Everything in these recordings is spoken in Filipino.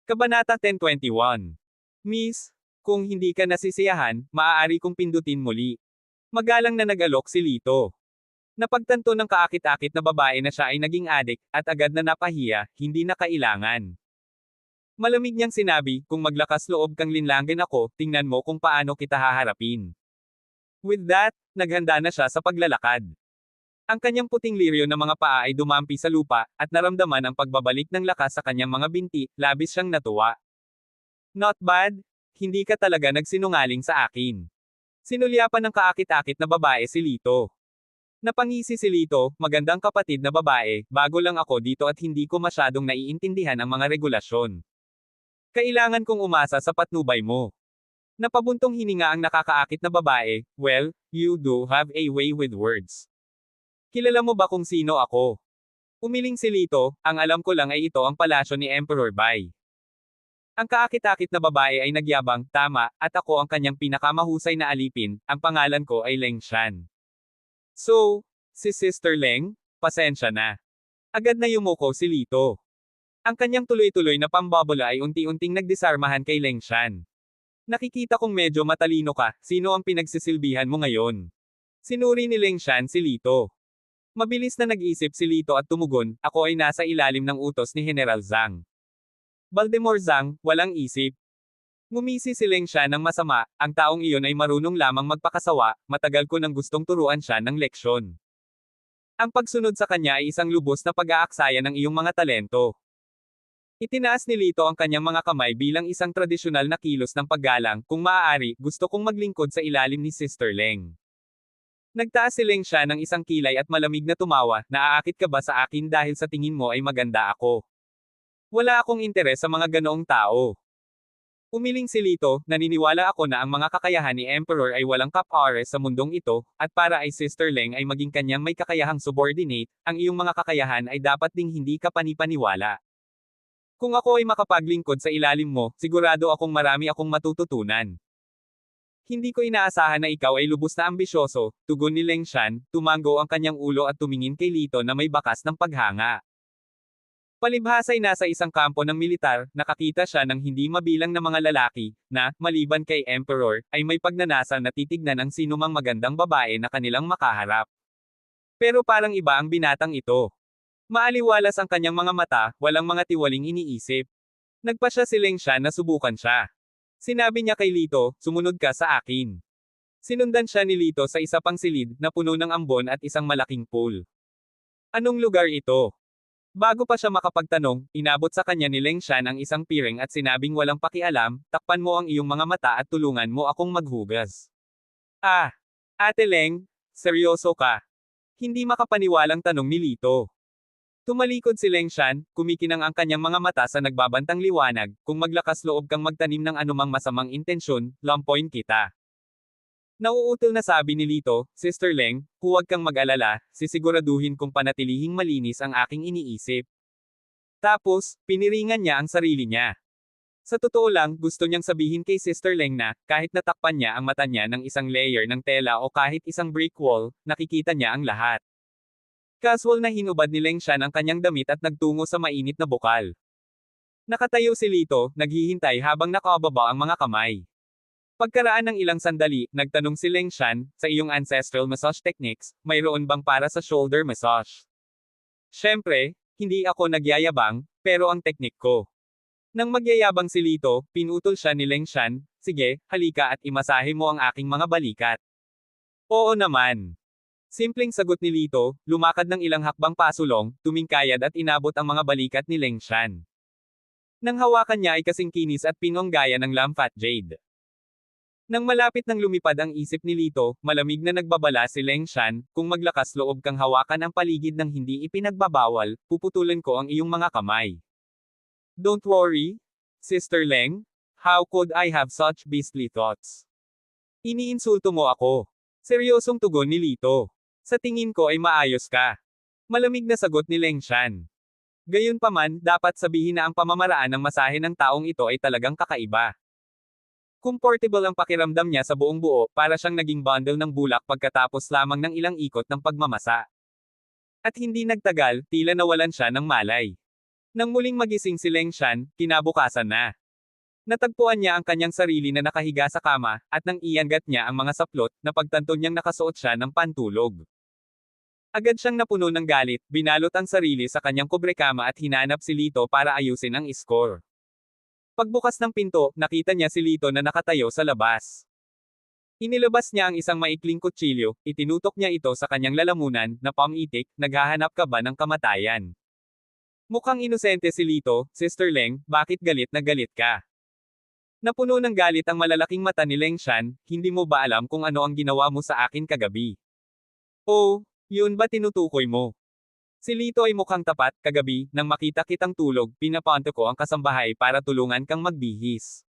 Kabanata 1021. Miss, kung hindi ka nasisiyahan, maaari kong pindutin muli. Magalang na nag-alok si Lito. Napagtanto ng kaakit-akit na babae na siya ay naging adik, at agad na napahiya, hindi na kailangan. Malamig niyang sinabi, kung maglakas loob kang linlangan ako, tingnan mo kung paano kita haharapin. With that, naghanda na siya sa paglalakad. Ang kanyang puting liryo na mga paa ay dumampi sa lupa, at naramdaman ang pagbabalik ng lakas sa kanyang mga binti, labis siyang natuwa. Not bad? Hindi ka talaga nagsinungaling sa akin. Sinulyapan ng kaakit-akit na babae si Lito. Napangisi si Lito, magandang kapatid na babae, bago lang ako dito at hindi ko masyadong naiintindihan ang mga regulasyon. Kailangan kong umasa sa patnubay mo. Napabuntong hininga ang nakakaakit na babae, well, you do have a way with words. Kilala mo ba kung sino ako? Umiling si Lito, ang alam ko lang ay ito ang palasyo ni Emperor Bai. Ang kaakit-akit na babae ay nagyabang, tama, at ako ang kanyang pinakamahusay na alipin, ang pangalan ko ay Leng Shan. So, si Sister Leng, pasensya na. Agad na yumuko si Lito. Ang kanyang tuloy-tuloy na pambobola ay unti-unting nagdisarmahan kay Leng Shan. Nakikita kong medyo matalino ka, sino ang pinagsisilbihan mo ngayon? Sinuri ni Leng Shan si Lito. Mabilis na nag-isip si Lito at tumugon, ako ay nasa ilalim ng utos ni General Zhang. Baldemar Zhang, walang isip. Ngumisi si Leng Shan ng masama, ang taong iyon ay marunong lamang magpakasawa, matagal ko nang gustong turuan siya ng leksyon. Ang pagsunod sa kanya ay isang lubos na pag-aaksaya ng iyong mga talento. Itinaas ni Lito ang kanyang mga kamay bilang isang tradisyonal na kilos ng paggalang, kung maaari, gusto kong maglingkod sa ilalim ni Sister Leng. Nagtaas si Leng Shan ng isang kilay at malamig na tumawa, naaakit ka ba sa akin dahil sa tingin mo ay maganda ako? Wala akong interes sa mga ganoong tao. Umiling si Lito, naniniwala ako na ang mga kakayahan ni Emperor ay walang kapares sa mundong ito, at para ay Sister Leng ay maging kanyang may kakayahang subordinate, ang iyong mga kakayahan ay dapat ding hindi ka panipaniwala. Kung ako ay makapaglingkod sa ilalim mo, sigurado akong marami akong matututunan. Hindi ko inaasahan na ikaw ay lubos na ambisyoso, tugon ni Leng Shan, tumango ang kanyang ulo at tumingin kay Lito na may bakas ng paghanga. Palibhas ay nasa isang kampo ng militar, nakakita siya ng hindi mabilang na mga lalaki, na, maliban kay Emperor, ay may pagnanasa na titignan ang sinumang magandang babae na kanilang makaharap. Pero parang iba ang binatang ito. Maaliwalas ang kanyang mga mata, walang mga tiwaling iniisip. Nagpa siya si Leng Shan na subukan siya. Sinabi niya kay Lito, sumunod ka sa akin. Sinundan siya ni Lito sa isa pang silid, na puno ng ambon at isang malaking pool. Anong lugar ito? Bago pa siya makapagtanong, inabot sa kanya ni Leng Shan ang isang piring at sinabing walang pakialam, takpan mo ang iyong mga mata at tulungan mo akong maghugas. Ah! Ate Leng, seryoso ka? Hindi makapaniwalang tanong ni Lito. Tumalikod si Leng Shan, kumikinang ang kanyang mga mata sa nagbabantang liwanag, kung maglakas loob kang magtanim ng anumang masamang intensyon, lampoin kita. Nauutal na sabi ni Lito, Sister Leng, huwag kang mag-alala, sisiguraduhin kong panatilihing malinis ang aking iniisip. Tapos, piniringan niya ang sarili niya. Sa totoo lang, gusto niyang sabihin kay Sister Leng na, kahit natakpan niya ang mata niya ng isang layer ng tela o kahit isang brick wall, nakikita niya ang lahat. Casual na hinubad ni Leng Shan ang kanyang damit at nagtungo sa mainit na bukal. Nakatayo si Lito, naghihintay habang nakababa ang mga kamay. Pagkaraan ng ilang sandali, nagtanong si Leng Shan, sa iyong ancestral massage techniques, mayroon bang para sa shoulder massage? Siyempre, hindi ako nagyayabang, pero ang teknik ko. Nang magyayabang si Lito, pinutol siya ni Leng Shan, sige, halika at imasahe mo ang aking mga balikat. Oo naman. Simpleng sagot ni Lito, lumakad ng ilang hakbang pasulong, tumingkayad at inabot ang mga balikat ni Leng Shan. Nang hawakan niya ay kasing kinis at pinong gaya ng lamfat jade. Nang malapit nang lumipad ang isip ni Lito, malamig na nagbabala si Leng Shan, kung maglakas loob kang hawakan ang paligid ng hindi ipinagbabawal, puputulan ko ang iyong mga kamay. Don't worry, Sister Leng. How could I have such beastly thoughts? Iniinsulto mo ako. Seryosong tugon ni Lito. Sa tingin ko ay maayos ka. Malamig na sagot ni Leng Shan. Gayunpaman, dapat sabihin na ang pamamaraan ng masahe ng taong ito ay talagang kakaiba. Comfortable ang pakiramdam niya sa buong buo, para siyang naging bundle ng bulak pagkatapos lamang ng ilang ikot ng pagmamasa. At hindi nagtagal, tila nawalan siya ng malay. Nang muling magising si Leng Shan, kinabukasan na. Natagpuan niya ang kanyang sarili na nakahiga sa kama, at nang iangat niya ang mga saplot, napagtanto niyang nakasuot siya ng pantulog. Agad siyang napuno ng galit, binalot ang sarili sa kanyang kubrekama at hinanap si Lito para ayusin ang score. Pagbukas ng pinto, nakita niya si Lito na nakatayo sa labas. Inilabas niya ang isang maikling kutsilyo, itinutok niya ito sa kanyang lalamunan, na pamitik, naghahanap ka ba ng kamatayan? Mukhang inosente si Lito, Sister Leng, bakit galit na galit ka? Napuno ng galit ang malalaking mata ni Leng Shan, hindi mo ba alam kung ano ang ginawa mo sa akin kagabi? Oh, yun ba tinutukoy mo? Si Lito ay mukhang tapat, kagabi, nang makita kitang tulog, pinapanto ko ang kasambahay para tulungan kang magbihis.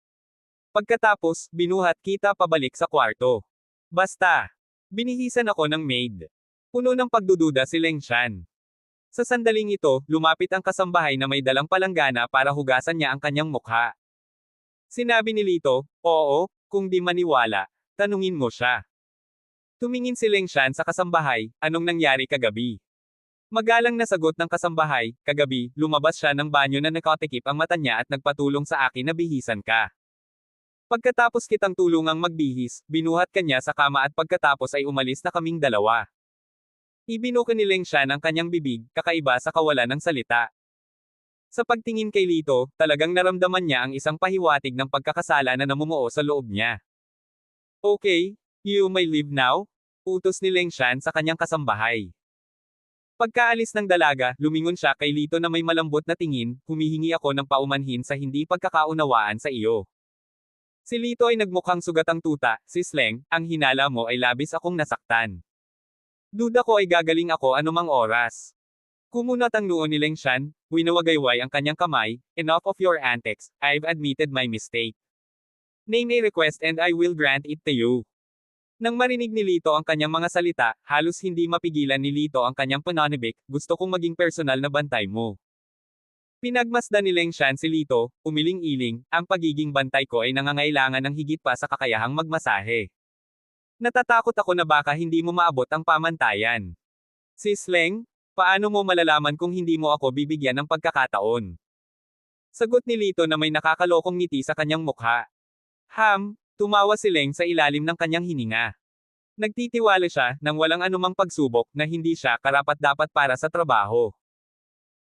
Pagkatapos, binuhat kita pabalik sa kwarto. Basta. Binihisan ako ng maid. Puno ng pagdududa si Leng Shan. Sa sandaling ito, lumapit ang kasambahay na may dalang palanggana para hugasan niya ang kanyang mukha. Sinabi ni Lito, oo, kung di maniwala, tanungin mo siya. Tumingin si Leng Shan sa kasambahay, anong nangyari kagabi? Magalang na sagot ng kasambahay, kagabi, lumabas siya ng banyo na nakatikip ang mata niya at nagpatulong sa akin na bihisan ka. Pagkatapos kitang tulungang magbihis, binuhat kanya sa kama at pagkatapos ay umalis na kaming dalawa. Ibinuka ni Leng Shan ang kanyang bibig, kakaiba sa kawalan ng salita. Sa pagtingin kay Lito, talagang naramdaman niya ang isang pahiwatig ng pagkakasala na namumuo sa loob niya. Okay, you may leave now, utos ni Leng Shan sa kanyang kasambahay. Pagkaalis ng dalaga, lumingon siya kay Lito na may malambot na tingin, humihingi ako ng paumanhin sa hindi pagkakaunawaan sa iyo. Si Lito ay nagmukhang sugatang tuta, Sis Leng, ang hinala mo ay labis akong nasaktan. Duda ko ay gagaling ako anumang oras. Kumunat ang noo ni Leng Shan, winawagayway ang kanyang kamay, enough of your antics, I've admitted my mistake. Name a request and I will grant it to you. Nang marinig ni Lito ang kanyang mga salita, halos hindi mapigilan ni Lito ang kanyang pananabik, gusto kong maging personal na bantay mo. Pinagmasdan ni Leng Shan si Lito, umiling-iling, ang pagiging bantay ko ay nangangailangan ng higit pa sa kakayahang magmasahe. Natatakot ako na baka hindi mo maabot ang pamantayan. Sis Leng, paano mo malalaman kung hindi mo ako bibigyan ng pagkakataon? Sagot ni Lito na may nakakalokong ngiti sa kanyang mukha. Tumawa si Leng sa ilalim ng kanyang hininga. Nagtitiwala siya, nang walang anumang pagsubok, na hindi siya karapat-dapat para sa trabaho.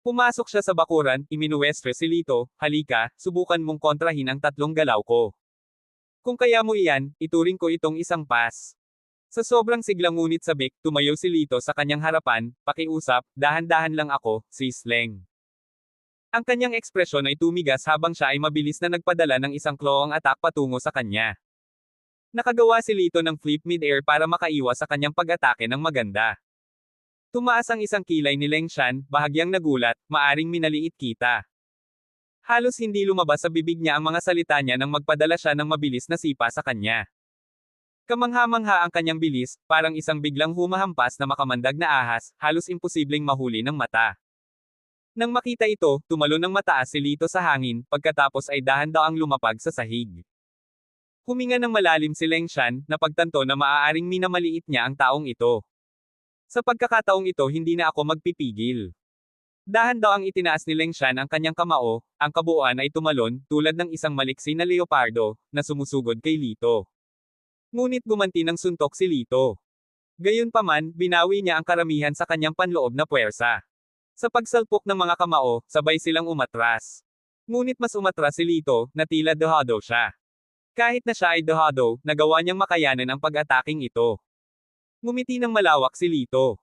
Pumasok siya sa bakuran, iminuwestre si Lito, halika, subukan mong kontrahin ang tatlong galaw ko. Kung kaya mo iyan, ituring ko itong isang pass. Sa sobrang siglang ngunit sabik, tumayo si Lito sa kanyang harapan, pakiusap, dahan-dahan lang ako, Sis Leng. Ang kanyang ekspresyon ay tumigas habang siya ay mabilis na nagpadala ng isang clawing attack patungo sa kanya. Nakagawa si Lito ng flip mid-air para makaiwas sa kanyang pag-atake ng maganda. Tumaas ang isang kilay ni Leng Shan, bahagyang nagulat, maaring minaliit kita. Halos hindi lumabas sa bibig niya ang mga salita niya nang magpadala siya ng mabilis na sipa sa kanya. Kamangha-mangha ang kanyang bilis, parang isang biglang humahampas na makamandag na ahas, halos imposibleng mahuli ng mata. Nang makita ito, tumalon ng mataas si Lito sa hangin, pagkatapos ay dahan-daang lumapag sa sahig. Huminga ng malalim si Leng Shan, napagtanto na maaaring minamaliit niya ang taong ito. Sa pagkakataong ito hindi na ako magpipigil. Dahan-daang itinaas ni Leng Shan ang kanyang kamao, ang kabuuan ay tumalon, tulad ng isang maliksi na leopardo, na sumusugod kay Lito. Ngunit gumanti ng suntok si Lito. Gayunpaman, binawi niya ang karamihan sa kanyang panloob na puwersa. Sa pagsalpok ng mga kamao, sabay silang umatras. Ngunit mas umatras si Lito, na tila dehado siya. Kahit na siya ay dehado, nagawa niyang makayanan ang pag-ataking ito. Ngumiti ng malawak si Lito.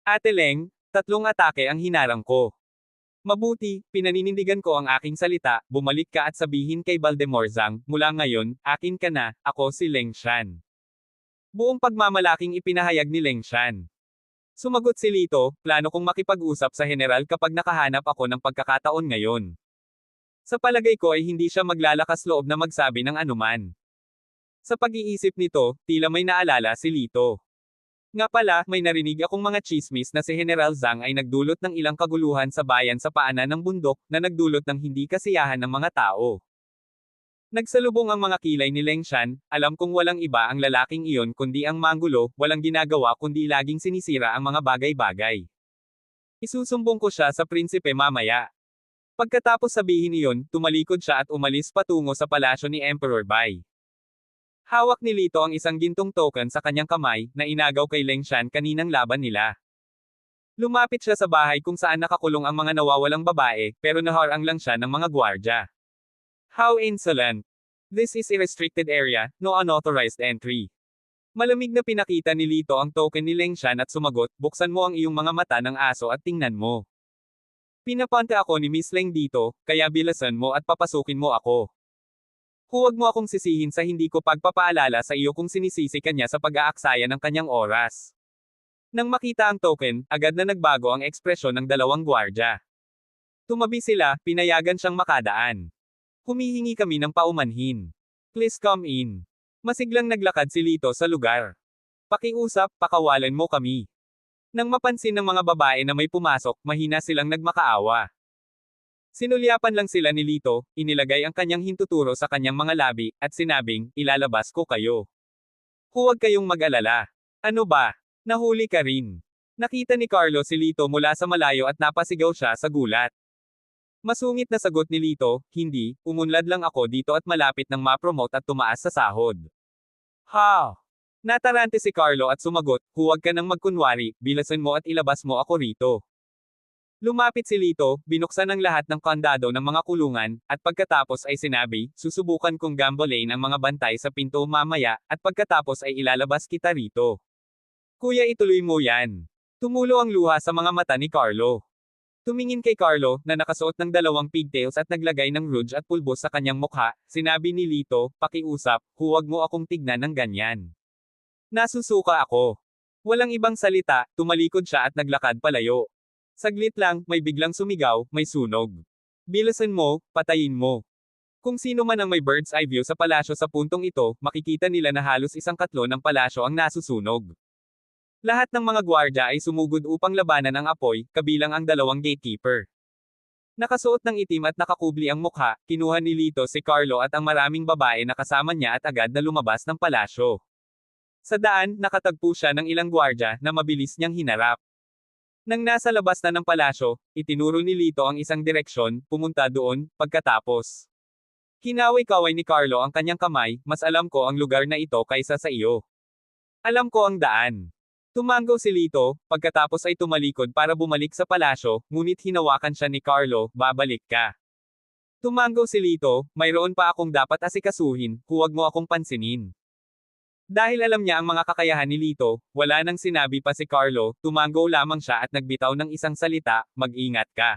Ate Leng, 3 atake ang hinarang ko. Mabuti, pinaninindigan ko ang aking salita, bumalik ka at sabihin kay Baldemorzang, mula ngayon, akin ka na, ako si Leng Shan. Buong pagmamalaking ipinahayag ni Leng Shan. Sumagot si Lito, plano kong makipag-usap sa general kapag nakahanap ako ng pagkakataon ngayon. Sa palagay ko ay hindi siya maglalakas loob na magsabi ng anuman. Sa pag-iisip nito, tila may naalala si Lito. Nga pala, may narinig akong mga chismis na si General Zhang ay nagdulot ng ilang kaguluhan sa bayan sa paanan ng bundok, na nagdulot ng hindi kasiyahan ng mga tao. Nagsalubong ang mga kilay ni Leng Shan, alam kong walang iba ang lalaking iyon kundi ang Manggulo, walang ginagawa kundi laging sinisira ang mga bagay-bagay. Isusumbong ko siya sa prinsipe mamaya. Pagkatapos sabihin iyon, tumalikod siya at umalis patungo sa palasyo ni Emperor Bai. Hawak ni Lito ang isang gintong token sa kanyang kamay, na inagaw kay Leng Shan kaninang laban nila. Lumapit siya sa bahay kung saan nakakulong ang mga nawawalang babae, pero naharang lang siya ng mga gwardya. How insolent! This is a restricted area, no unauthorized entry. Malamig na pinakita ni Lito ang token ni Leng Shan at sumagot, buksan mo ang iyong mga mata ng aso at tingnan mo. Pinapante ako ni Miss Leng dito, kaya bilasan mo at papasukin mo ako. Huwag mo akong sisihin sa hindi ko pagpapaalala sa iyo kung sinisisi kanya sa pag-aaksaya ng kanyang oras. Nang makita ang token, agad na nagbago ang ekspresyon ng dalawang gwardya. Tumabi sila, pinayagan siyang makadaan. Humihingi kami ng paumanhin. Please come in. Masiglang naglakad si Lito sa lugar. Pakiusap, pakawalan mo kami. Nang mapansin ng mga babae na may pumasok, mahina silang nagmakaawa. Sinulyapan lang sila ni Lito, inilagay ang kanyang hintuturo sa kanyang mga labi, at sinabing, ilalabas ko kayo. Huwag kayong mag-alala. Ano ba? Nahuli ka rin. Nakita ni Carlo si Lito mula sa malayo at napasigaw siya sa gulat. Masungit na sagot ni Lito, hindi, umunlad lang ako dito at malapit nang ma-promote at tumaas sa sahod. Ha! Natarante si Carlo at sumagot, huwag ka nang magkunwari, bilasan mo at ilabas mo ako rito. Lumapit si Lito, binuksan ang lahat ng kandado ng mga kulungan, at pagkatapos ay sinabi, susubukan kong gambolain ang mga bantay sa pinto mamaya, at pagkatapos ay ilalabas kita rito. Kuya, ituloy mo yan. Tumulo ang luha sa mga mata ni Carlo. Tumingin kay Carlo, na nakasuot ng dalawang pigtails at naglagay ng rouge at pulbos sa kanyang mukha, sinabi ni Lito, pakiusap, huwag mo akong tignan ng ganyan. Nasusuka ako. Walang ibang salita, tumalikod siya at naglakad palayo. Saglit lang, may biglang sumigaw, may sunog. Bilasan mo, patayin mo. Kung sino man ang may bird's eye view sa palasyo sa puntong ito, makikita nila na halos isang katlo ng palasyo ang nasusunog. Lahat ng mga gwardya ay sumugod upang labanan ang apoy, kabilang ang dalawang gatekeeper. Nakasuot ng itim at nakakubli ang mukha, kinuha ni Lito si Carlo at ang maraming babae na kasama niya at agad na lumabas ng palasyo. Sa daan, nakatagpo siya ng ilang gwardya na mabilis niyang hinarap. Nang nasa labas na ng palasyo, itinuro ni Lito ang isang direksyon, pumunta doon, pagkatapos. Kinaway-kaway ni Carlo ang kanyang kamay, mas alam ko ang lugar na ito kaysa sa iyo. Alam ko ang daan. Tumango si Lito, pagkatapos ay tumalikod para bumalik sa palasyo, ngunit hinawakan siya ni Carlo, babalik ka. Tumango si Lito, mayroon pa akong dapat asikasuhin, huwag mo akong pansinin. Dahil alam niya ang mga kakayahan ni Lito, wala nang sinabi pa si Carlo, tumango lamang siya at nagbitaw ng isang salita, mag-ingat ka.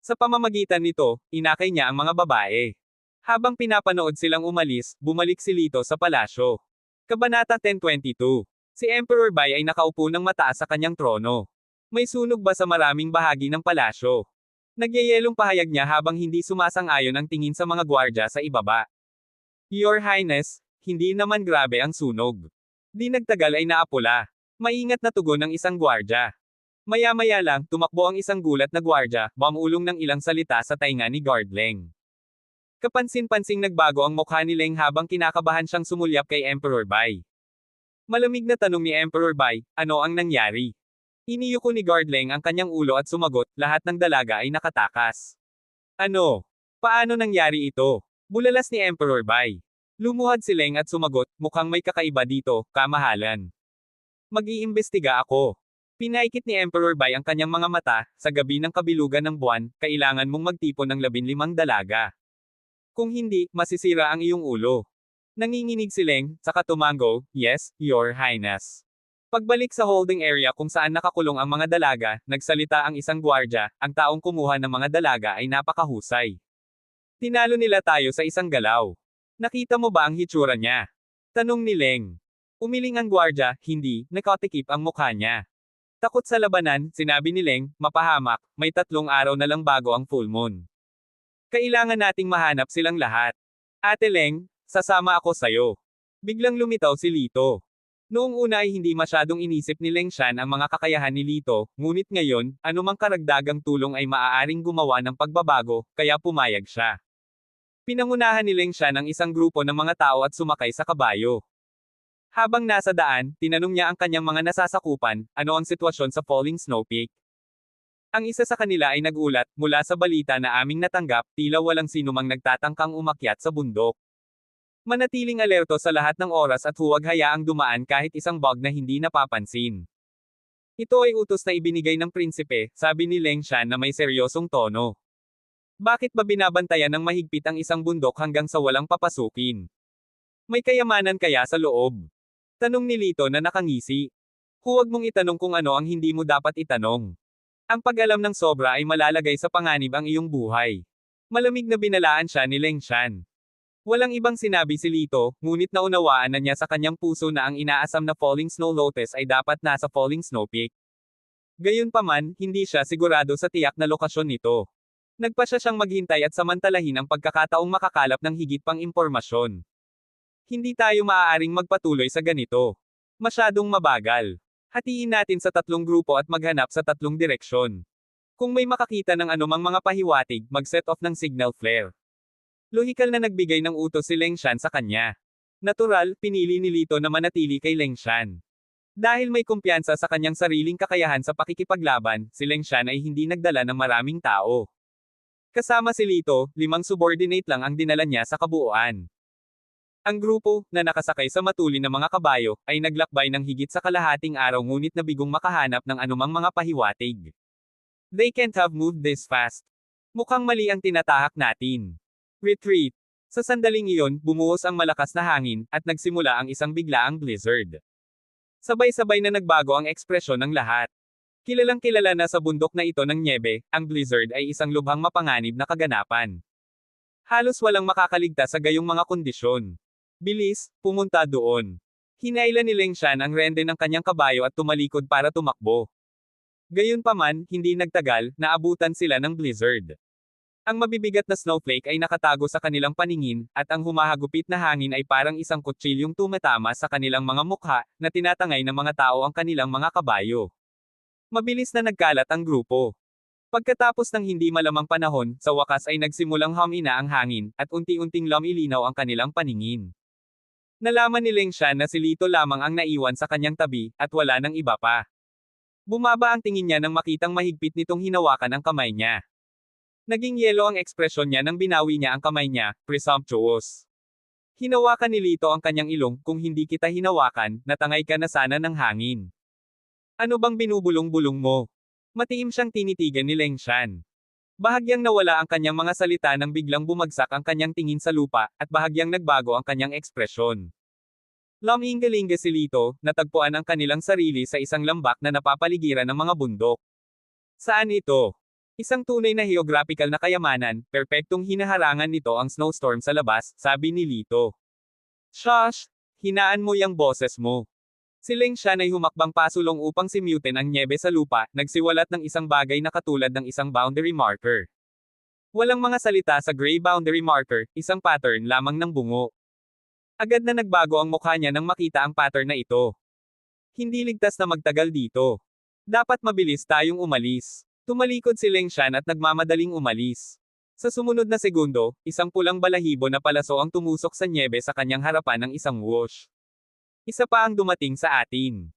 Sa pamamagitan nito, inakay niya ang mga babae. Habang pinapanood silang umalis, bumalik si Lito sa palasyo. Kabanata 10:22. Si Emperor Bai ay nakaupo ng mataas sa kanyang trono. May sunog ba sa maraming bahagi ng palasyo? Nagyayelong pahayag niya habang hindi sumasang-ayon ang tingin sa mga gwardya sa ibaba. Your Highness, hindi naman grabe ang sunog. Di nagtagal ay naapula. Maingat na tugon ng isang gwardya. Maya-maya lang, tumakbo ang isang gulat na gwardya, bamulong ng ilang salita sa tainga ni Guard Leng. Kapansin-pansing nagbago ang mukha ni Leng habang kinakabahan siyang sumulyap kay Emperor Bai. Malamig na tanong ni Emperor Bai, ano ang nangyari? Iniyuko ni Guard Leng ang kanyang ulo at sumagot, lahat ng dalaga ay nakatakas. Ano? Paano nangyari ito? Bulalas ni Emperor Bai. Lumuhad si Leng at sumagot, mukhang may kakaiba dito, kamahalan. Mag-iimbestiga ako. Pinaikit ni Emperor Bai ang kanyang mga mata, sa gabi ng kabilugan ng buwan, kailangan mong magtipon ng 15 dalaga. Kung hindi, masisira ang iyong ulo. Nanginginig si Leng, saka tumango, yes, Your Highness. Pagbalik sa holding area kung saan nakakulong ang mga dalaga, nagsalita ang isang gwardya, ang taong kumuha ng mga dalaga ay napakahusay. Tinalo nila tayo sa isang galaw. Nakita mo ba ang hitsura niya? Tanong ni Leng. Umiling ang gwardya, hindi, nakatikip ang mukha niya. Takot sa labanan, sinabi ni Leng, mapahamak, may 3 araw na lang bago ang full moon. Kailangan nating mahanap silang lahat. Ate Leng, sasama ako sayo. Biglang lumitaw si Lito. Noong una ay hindi masyadong inisip ni Leng Shan ang mga kakayahan ni Lito, ngunit ngayon, anumang karagdagang tulong ay maaaring gumawa ng pagbabago, kaya pumayag siya. Pinangunahan ni Leng Shan ang isang grupo ng mga tao at sumakay sa kabayo. Habang nasa daan, tinanong niya ang kanyang mga nasasakupan, ano ang sitwasyon sa Falling Snow Peak. Ang isa sa kanila ay nagulat, mula sa balita na aming natanggap, tila walang sinumang nagtatangkang umakyat sa bundok. Manatiling alerto sa lahat ng oras at huwag hayaang dumaan kahit isang bug na hindi napapansin. Ito ay utos na ibinigay ng prinsipe, sabi ni Leng Shan na may seryosong tono. Bakit ba binabantayan ng mahigpit ang isang bundok hanggang sa walang papasukin? May kayamanan kaya sa loob? Tanong ni Lito na nakangisi. Huwag mong itanong kung ano ang hindi mo dapat itanong. Ang pag-alam ng sobra ay malalagay sa panganib ang iyong buhay. Malamig na binalaan siya ni Leng Shan. Walang ibang sinabi si Lito, ngunit naunawaan na niya sa kanyang puso na ang inaasam na falling snow lotus ay dapat nasa falling snow peak. Gayunpaman, hindi siya sigurado sa tiyak na lokasyon nito. Nagpasya siyang maghintay at samantalahin ang pagkakataong makakalap ng higit pang impormasyon. Hindi tayo maaaring magpatuloy sa ganito. Masyadong mabagal. Hatiin natin sa 3 grupo at maghanap sa 3 direksyon. Kung may makakita ng anumang mga pahiwatig, mag-set off ng signal flare. Lohikal na nagbigay ng utos si Leng Shan sa kanya. Natural, pinili ni Lito na manatili kay Leng Shan. Dahil may kumpiyansa sa kanyang sariling kakayahan sa pakikipaglaban, si Leng Shan ay hindi nagdala ng maraming tao. Kasama si Lito, 5 subordinate lang ang dinala niya sa kabuuan. Ang grupo, na nakasakay sa matuli na mga kabayo, ay naglakbay ng higit sa kalahating araw ngunit nabigong makahanap ng anumang mga pahiwatig. They can't have moved this fast. Mukhang mali ang tinatahak natin. Retreat. Sa sandaling iyon, bumuhos ang malakas na hangin, at nagsimula ang isang biglaang blizzard. Sabay-sabay na nagbago ang ekspresyon ng lahat. Kilalang kilala na sa bundok na ito ng nyebe, ang blizzard ay isang lubhang mapanganib na kaganapan. Halos walang makakaligtas sa gayong mga kondisyon. Bilis, pumunta doon. Hinailan ni Leng Shan ang rende ng kanyang kabayo at tumalikod para tumakbo. Gayunpaman, hindi nagtagal, naabutan sila ng blizzard. Ang mabibigat na snowflake ay nakatago sa kanilang paningin, at ang humahagupit na hangin ay parang isang kutsilyong tumatama sa kanilang mga mukha, na tinatangay ng mga tao ang kanilang mga kabayo. Mabilis na nagkalat ang grupo. Pagkatapos ng hindi malamang panahon, sa wakas ay nagsimulang humina ang hangin, at unti-unting lumilinaw ang kanilang paningin. Nalaman ni Leng Shan na si Lito lamang ang naiwan sa kanyang tabi, at wala nang iba pa. Bumaba ang tingin niya nang makitang mahigpit nitong hinawakan ang kamay niya. Naging yelo ang ekspresyon niya nang binawi niya ang kamay niya, presumptuous. Hinawakan ni Lito ang kanyang ilong, kung hindi kita hinawakan, natangay ka na sana ng hangin. Ano bang binubulong-bulong mo? Matiim siyang tinitigan ni Leng Shan. Bahagyang nawala ang kanyang mga salita nang biglang bumagsak ang kanyang tingin sa lupa, at bahagyang nagbago ang kanyang ekspresyon. Lumingalinga si Lito, natagpuan ang kanilang sarili sa isang lambak na napapaligiran ng mga bundok. Saan ito? Isang tunay na geographical na kayamanan, perpektong hinaharangan nito ang snowstorm sa labas, sabi ni Lito. Shush! Hinaan mo yang boses mo. Si Leng Shan ay humakbang pasulong upang simutin ang nyebe sa lupa, nagsiwalat ng isang bagay na katulad ng isang boundary marker. Walang mga salita sa gray boundary marker, isang pattern lamang ng bungo. Agad na nagbago ang mukha niya nang makita ang pattern na ito. Hindi ligtas na magtagal dito. Dapat mabilis tayong umalis. Tumalikod si Leng Shan at nagmamadaling umalis. Sa sumunod na segundo, isang pulang balahibo na palaso ang tumusok sa nyebe sa kanyang harapan ng isang whoosh. Isa pa ang dumating sa atin.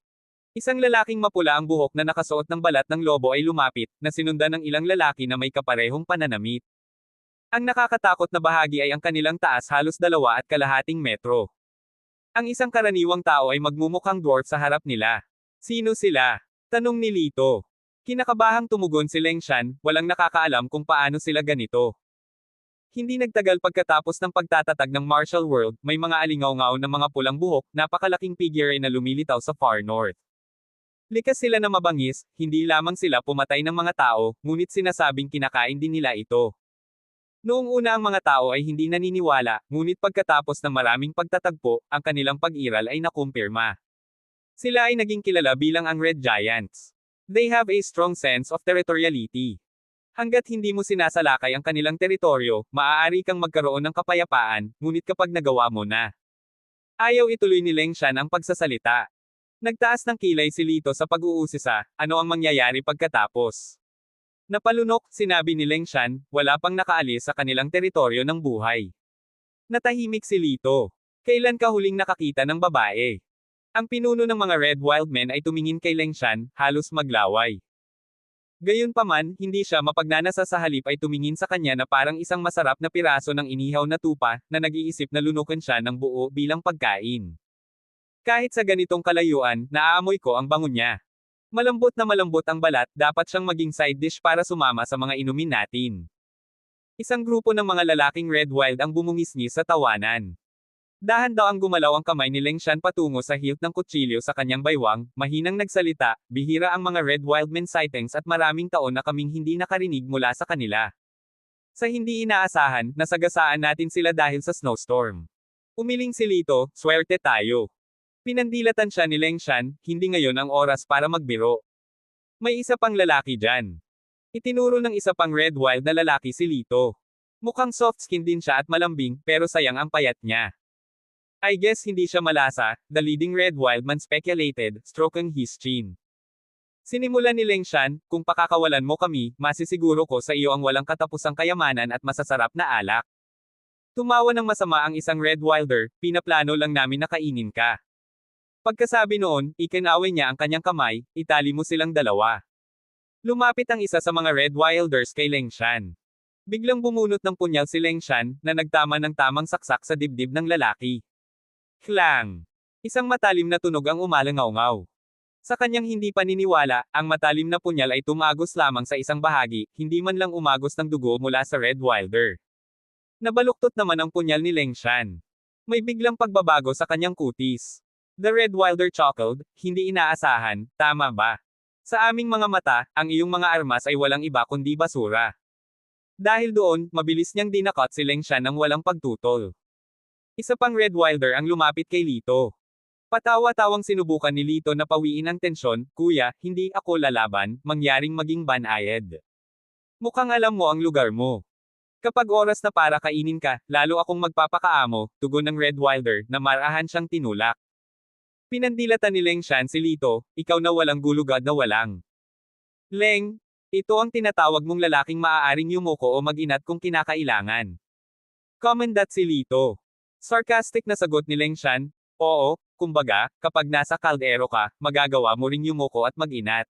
Isang lalaking mapula ang buhok na nakasuot ng balat ng lobo ay lumapit, na sinundan ng ilang lalaki na may kaparehong pananamit. Ang nakakatakot na bahagi ay ang kanilang taas halos 2.5 metro. Ang isang karaniwang tao ay magmumukhang dwarf sa harap nila. Sino sila? Tanong ni Lito. Kinakabahang tumugon si Leng Shan, walang nakakaalam kung paano sila ganito. Hindi nagtagal pagkatapos ng pagtatatag ng martial world, may mga alingaw-ngaw na mga pulang buhok, napakalaking figure na lumilitaw sa far north. Likas sila na mabangis, hindi lamang sila pumatay ng mga tao, ngunit sinasabing kinakain din nila ito. Noong una ang mga tao ay hindi naniniwala, ngunit pagkatapos ng maraming pagtatagpo, ang kanilang pag-iral ay nakumpirma. Sila ay naging kilala bilang ang Red Giants. They have a strong sense of territoriality. Hanggat hindi mo sinasalakay ang kanilang teritoryo, maaari kang magkaroon ng kapayapaan, ngunit kapag nagawa mo na. Ayaw ituloy ni Leng Shan ang pagsasalita. Nagtaas ng kilay si Lito sa pag-uusisa, ano ang mangyayari pagkatapos. Napalunok, sinabi ni Leng Shan, wala pang nakaalis sa kanilang teritoryo ng buhay. Natahimik si Lito. Kailan ka huling nakakita ng babae? Ang pinuno ng mga Red Wild Men ay tumingin kay Leng Shan, halos maglaway. Gayunpaman, hindi siya mapagnanasa sa halip ay tumingin sa kanya na parang isang masarap na piraso ng inihaw na tupa, na nag-iisip na lunukin siya ng buo bilang pagkain. Kahit sa ganitong kalayuan, naaamoy ko ang bango niya. Malambot na malambot ang balat, dapat siyang maging side dish para sumama sa mga inumin natin. Isang grupo ng mga lalaking red wild ang bumungisngis sa tawanan. Dahan daw ang gumalaw ang kamay ni Leng Shan patungo sa hilt ng kutsilyo sa kanyang baywang, mahinang nagsalita, bihira ang mga red wildman sightings at maraming taon na kaming hindi nakarinig mula sa kanila. Sa hindi inaasahan, nasagasaan natin sila dahil sa snowstorm. Umiling si Lito, swerte tayo. Pinandilatan siya ni Leng Shan, hindi ngayon ang oras para magbiro. May isa pang lalaki dyan. Itinuro ng isa pang red wild na lalaki si Lito. Mukhang soft skin din siya at malambing, pero sayang ang payat niya. I guess hindi siya malasa, the leading red wildman speculated, stroking his chin. Sinimulan ni Leng Shan, kung pakakawalan mo kami, masisiguro ko sa iyo ang walang katapusang kayamanan at masasarap na alak. Tumawa ng masama ang isang red wilder, pinaplano lang namin na kainin ka. Pagkasabi noon, ikinaway niya ang kanyang kamay, itali mo silang dalawa. Lumapit ang isa sa mga red wilders kay Leng Shan. Biglang bumunot ng punyal si Leng Shan, na nagtama ng tamang saksak sa dibdib ng lalaki. Klang! Isang matalim na tunog ang umalangaw-ngaw. Sa kanyang hindi paniniwala, ang matalim na punyal ay tumagos lamang sa isang bahagi, hindi man lang umagos ng dugo mula sa red wilder. Nabaluktot naman ang punyal ni Leng Shan. May biglang pagbabago sa kanyang kutis. The red wilder chuckled, hindi inaasahan, tama ba? Sa aming mga mata, ang iyong mga armas ay walang iba kundi basura. Dahil doon, mabilis niyang dinakot si Leng Shan ng walang pagtutol. Isa pang red wilder ang lumapit kay Lito. Patawa-tawang sinubukan ni Lito na pawiin ang tensyon, kuya, hindi ako lalaban, mangyaring maging banayad. Mukhang alam mo ang lugar mo. Kapag oras na para kainin ka, lalo akong magpapakaamo, tugon ng red wilder, na marahan siyang tinulak. Pinandilatan ni Leng Shan si Lito, ikaw na walang gulugad na walang. Leng, ito ang tinatawag mong lalaking maaaring yumuko o mag-inat kung kinakailangan. Commendat si Lito. Sarcastic na sagot ni Leng Shan, oo, kumbaga, kapag nasa kaldero ka, magagawa mo ring yumuko at mag-inat.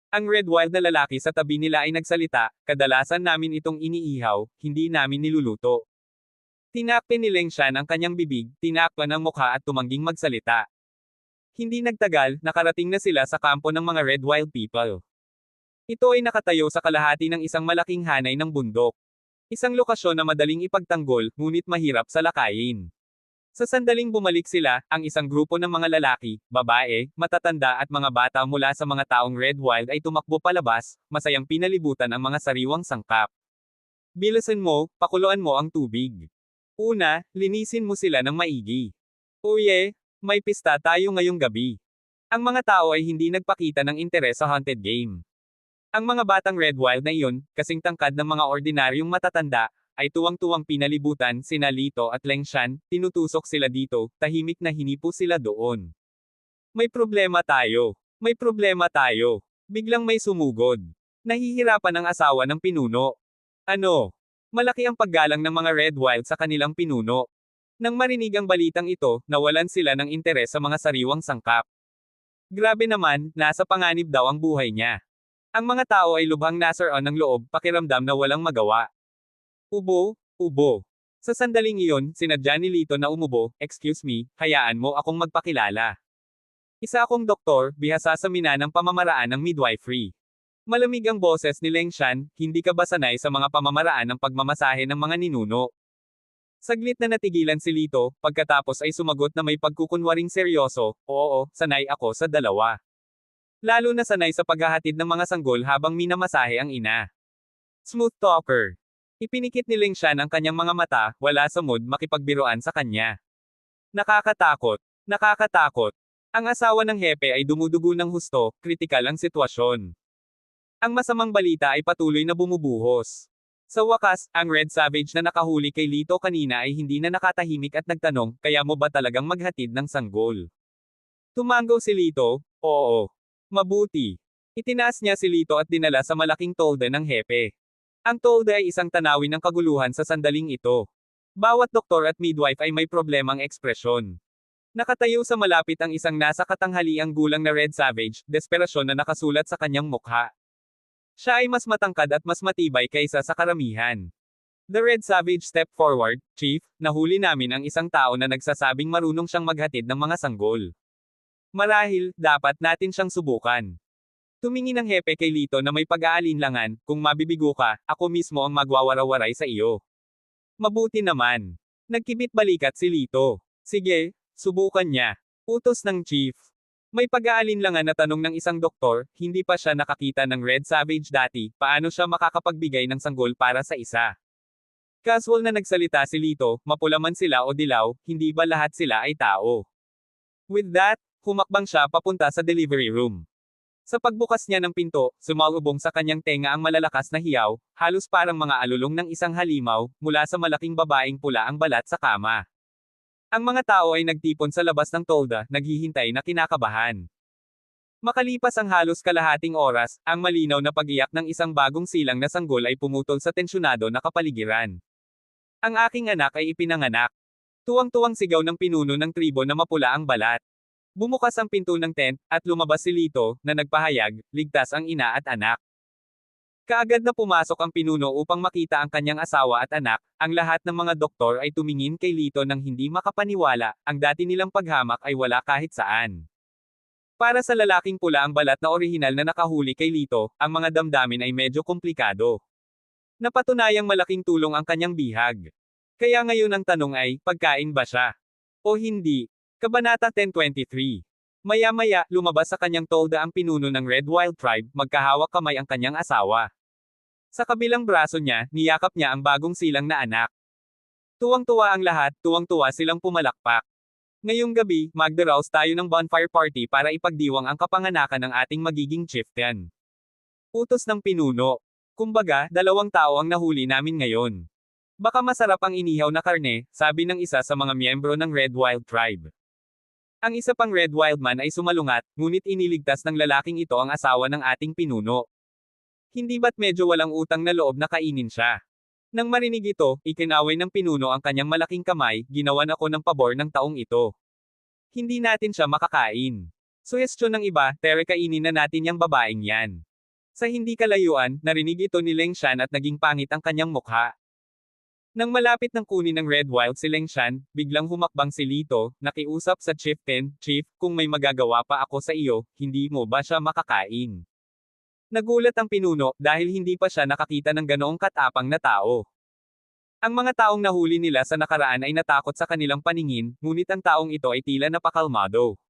Ang red wild na lalaki sa tabi nila ay nagsalita, kadalasan namin itong iniihaw, hindi namin niluluto. Tinakpan ni Leng Shan ang kanyang bibig, tinakpan ang mukha at tumangging magsalita. Hindi nagtagal, nakarating na sila sa kampo ng mga red wild people. Ito ay nakatayo sa kalahati ng isang malaking hanay ng bundok. Isang lokasyon na madaling ipagtanggol, ngunit mahirap sa lakayin. Sa sandaling bumalik sila, ang isang grupo ng mga lalaki, babae, matatanda at mga bata mula sa mga taong red wild ay tumakbo palabas, masayang pinalibutan ang mga sariwang sangkap. Bilisan mo, pakuluan mo ang tubig. Una, linisin mo sila ng maigi. Uye, may pista tayo ngayong gabi. Ang mga tao ay hindi nagpakita ng interes sa haunted game. Ang mga batang red wild na iyon, kasing tangkad ng mga ordinaryong matatanda, ay tuwang-tuwang pinalibutan sina Lito at Leng Shan, tinutusok sila dito, tahimik na hinipo sila doon. May problema tayo. May problema tayo. Biglang may sumugod. Nahihirapan ang asawa ng pinuno. Ano? Malaki ang paggalang ng mga red wild sa kanilang pinuno. Nang marinig ang balitang ito, nawalan sila ng interes sa mga sariwang sangkap. Grabe naman, nasa panganib daw ang buhay niya. Ang mga tao ay lubhang nasaran ng loob, pakiramdam na walang magawa. Ubo, ubo. Sa sandaling iyon, sinadya ni Lito na umubo, excuse me, hayaan mo akong magpakilala. Isa akong doktor, bihasa sa minanang pamamaraan ng midwifery. Malamig ang boses ni Leng Shan, hindi ka ba sanay sa mga pamamaraan ng pagmamasahe ng mga ninuno? Saglit na natigilan si Lito, pagkatapos ay sumagot na may pagkukunwaring seryoso, oo, sanay ako sa dalawa. Lalo na sanay sa paghahatid ng mga sanggol habang minamasahe ang ina. Smooth talker. Ipinikit ni Leng Shan ang kanyang mga mata, wala sa mood makipagbiruan sa kanya. Nakakatakot. Nakakatakot. Ang asawa ng hepe ay dumudugo ng husto, kritikal ang sitwasyon. Ang masamang balita ay patuloy na bumubuhos. Sa wakas, ang Red Savage na nakahuli kay Lito kanina ay hindi na nakatahimik at nagtanong, kaya mo ba talagang maghatid ng sanggol? Tumango si Lito, oo. Mabuti. Itinaas niya si Lito at dinala sa malaking tolda ng hepe. Ang tolda ay isang tanawin ng kaguluhan sa sandaling ito. Bawat doktor at midwife ay may problemang ekspresyon. Nakatayo sa malapit ang isang nasa katanghaliang gulang na Red Savage, desperasyon na nakasulat sa kanyang mukha. Siya ay mas matangkad at mas matibay kaysa sa karamihan. The Red Savage stepped forward. Chief, nahuli namin ang isang tao na nagsasabing marunong siyang maghatid ng mga sanggol. Marahil, dapat natin siyang subukan. Tumingin ang hepe kay Lito na may pag-aalinlangan, kung mabibigo ka, ako mismo ang magwawarawaray sa iyo. Mabuti naman. Nagkibit balikat si Lito. Sige, subukan niya. Utos ng chief. May pag-aalinlangan na tanong ng isang doktor, hindi pa siya nakakita ng Red Savage dati, paano siya makakapagbigay ng sanggol para sa isa. Casual na nagsalita si Lito, mapula man sila o dilaw, hindi ba lahat sila ay tao? With that, humakbang siya papunta sa delivery room. Sa pagbukas niya ng pinto, sumalubong sa kanyang tenga ang malalakas na hiyaw, halos parang mga alulong ng isang halimaw, mula sa malaking babaeng pula ang balat sa kama. Ang mga tao ay nagtipon sa labas ng tolda, naghihintay na kinakabahan. Makalipas ang halos kalahating oras, ang malinaw na pag-iyak ng isang bagong silang na sanggol ay pumutol sa tensyonado na kapaligiran. Ang aking anak ay ipinanganak. Tuwang-tuwang sigaw ng pinuno ng tribo na mapula ang balat. Bumukas ang pinto ng tent, at lumabas si Lito, na nagpahayag, ligtas ang ina at anak. Kaagad na pumasok ang pinuno upang makita ang kanyang asawa at anak, ang lahat ng mga doktor ay tumingin kay Lito nang hindi makapaniwala, ang dati nilang paghamak ay wala kahit saan. Para sa lalaking pula ang balat na orihinal na nakahuli kay Lito, ang mga damdamin ay medyo komplikado. Napatunayang malaking tulong ang kanyang bihag. Kaya ngayon ang tanong ay, pagkain ba siya? O hindi? Kabanata 10:23. Maya-maya, lumabas sa kanyang tolda ang pinuno ng Red Wild Tribe, magkahawak kamay ang kanyang asawa. Sa kabilang braso niya, niyakap niya ang bagong silang na anak. Tuwang-tuwa ang lahat, tuwang-tuwa silang pumalakpak. Ngayong gabi, magdaraos tayo ng bonfire party para ipagdiwang ang kapanganakan ng ating magiging chieftain. Utos ng pinuno. Kumbaga, 2 tao ang nahuli namin ngayon. Baka masarap ang inihaw na karne, sabi ng isa sa mga miyembro ng Red Wild Tribe. Ang isa pang Red Wildman ay sumalungat, ngunit iniligtas ng lalaking ito ang asawa ng ating pinuno. Hindi ba't medyo walang utang na loob na kainin siya? Nang marinig ito, ikinaway ng pinuno ang kanyang malaking kamay, ginawan ako ng pabor ng taong ito. Hindi natin siya makakain. Suhestyon ng iba, tere kainin na natin yang babaeng yan. Sa hindi kalayuan, narinig ito ni Leng Shan at naging pangit ang kanyang mukha. Nang malapit ng kunin ng Red Wild si Leng Shan, biglang humakbang si Lito, nakiusap sa chieftain, Chief, kung may magagawa pa ako sa iyo, hindi mo ba siya makakain? Nagulat ang pinuno, dahil hindi pa siya nakakita ng ganoong katapang na tao. Ang mga taong nahuli nila sa nakaraan ay natakot sa kanilang paningin, ngunit ang taong ito ay tila napakalmado.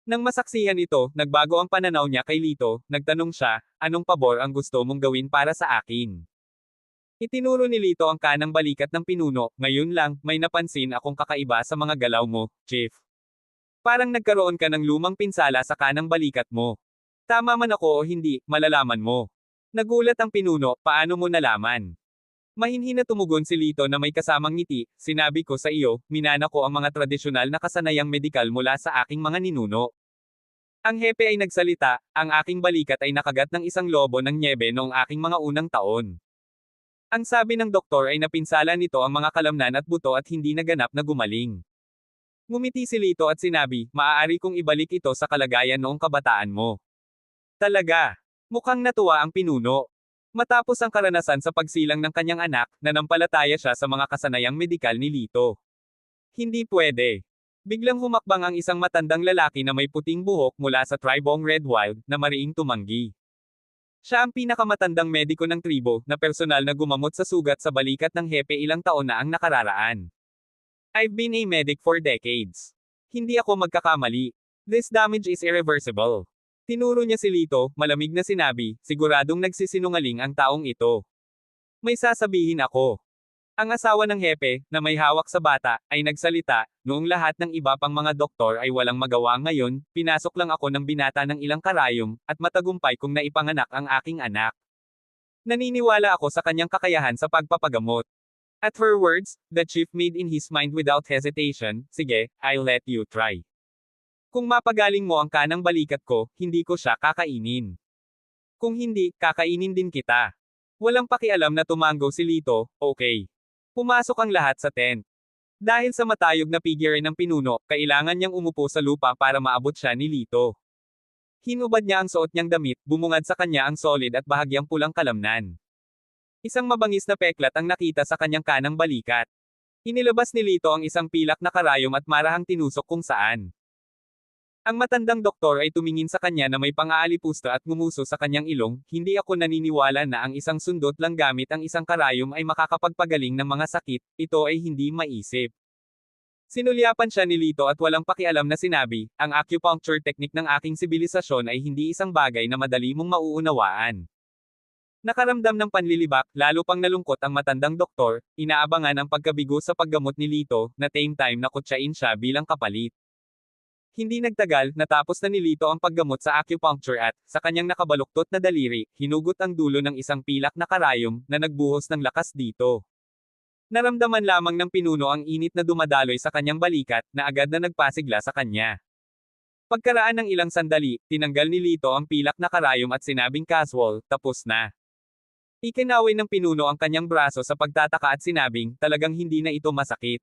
Nang masaksihan ito, nagbago ang pananaw niya kay Lito, nagtanong siya, anong pabor ang gusto mong gawin para sa akin? Itinuro ni Lito ang kanang balikat ng pinuno, ngayon lang, may napansin akong kakaiba sa mga galaw mo, Chief. Parang nagkaroon ka ng lumang pinsala sa kanang balikat mo. Tama man ako o hindi, malalaman mo. Nagulat ang pinuno, paano mo nalaman? Mahinhin na tumugon si Lito na may kasamang ngiti, sinabi ko sa iyo, minana ko ang mga tradisyonal na kasanayang medikal mula sa aking mga ninuno. Ang hepe ay nagsalita, ang aking balikat ay nakagat ng isang lobo ng nyebe noong aking mga unang taon. Ang sabi ng doktor ay napinsala nito ang mga kalamnan at buto at hindi naganap na gumaling. Ngumiti si Lito at sinabi, maaari kong ibalik ito sa kalagayan noong kabataan mo. Talaga. Mukhang natuwa ang pinuno. Matapos ang karanasan sa pagsilang ng kanyang anak, nanampalataya siya sa mga kasanayang medikal ni Lito. Hindi pwede. Biglang humakbang ang isang matandang lalaki na may puting buhok mula sa tribong Red Wild, na mariing tumanggi. Siya ang pinakamatandang mediko ng tribo, na personal na gumamot sa sugat sa balikat ng hepe ilang taon na ang nakararaan. I've been a medic for decades. Hindi ako magkakamali. This damage is irreversible. Tinuro niya si Lito, malamig na sinabi, siguradong nagsisinungaling ang taong ito. May sasabihin ako. Ang asawa ng hepe, na may hawak sa bata, ay nagsalita, noong lahat ng iba pang mga doktor ay walang magawa ngayon, pinasok lang ako ng binata ng ilang karayom, at matagumpay kong naipanganak ang aking anak. Naniniwala ako sa kanyang kakayahan sa pagpapagamot. At her words, the chief made in his mind without hesitation, sige, I'll let you try. Kung mapagaling mo ang kanang balikat ko, hindi ko siya kakainin. Kung hindi, kakainin din kita. Walang pakialam na tumango si Lito, okay. Pumasok ang lahat sa tent. Dahil sa matayog na figure ng pinuno, kailangan niyang umupo sa lupa para maabot siya ni Lito. Hinubad niya ang suot niyang damit, bumungad sa kanya ang solid at bahagyang pulang kalamnan. Isang mabangis na peklat ang nakita sa kanyang kanang balikat. Inilabas ni Lito ang isang pilak na karayom at marahang tinusok kung saan. Ang matandang doktor ay tumingin sa kanya na may pang-aalipusta at ngumuso sa kanyang ilong, hindi ako naniniwala na ang isang sundot lang gamit ang isang karayom ay makakapagpagaling ng mga sakit, ito ay hindi maisip. Sinulyapan siya ni Lito at walang pakialam na sinabi, ang acupuncture technique ng aking sibilisasyon ay hindi isang bagay na madali mong mauunawaan. Nakaramdam ng panlilibak, lalo pang nalungkot ang matandang doktor, inaabangan ang pagkabigo sa paggamot ni Lito, na same time na kutsain siya bilang kapalit. Hindi nagtagal, natapos na ni Lito ang paggamot sa acupuncture at, sa kanyang nakabaluktot na daliri, hinugot ang dulo ng isang pilak na karayom, na nagbuhos ng lakas dito. Naramdaman lamang ng pinuno ang init na dumadaloy sa kanyang balikat, na agad na nagpasigla sa kanya. Pagkaraan ng ilang sandali, tinanggal ni Lito ang pilak na karayom at sinabing casual, tapos na. Ikinaway ng pinuno ang kanyang braso sa pagtataka at sinabing, talagang hindi na ito masakit.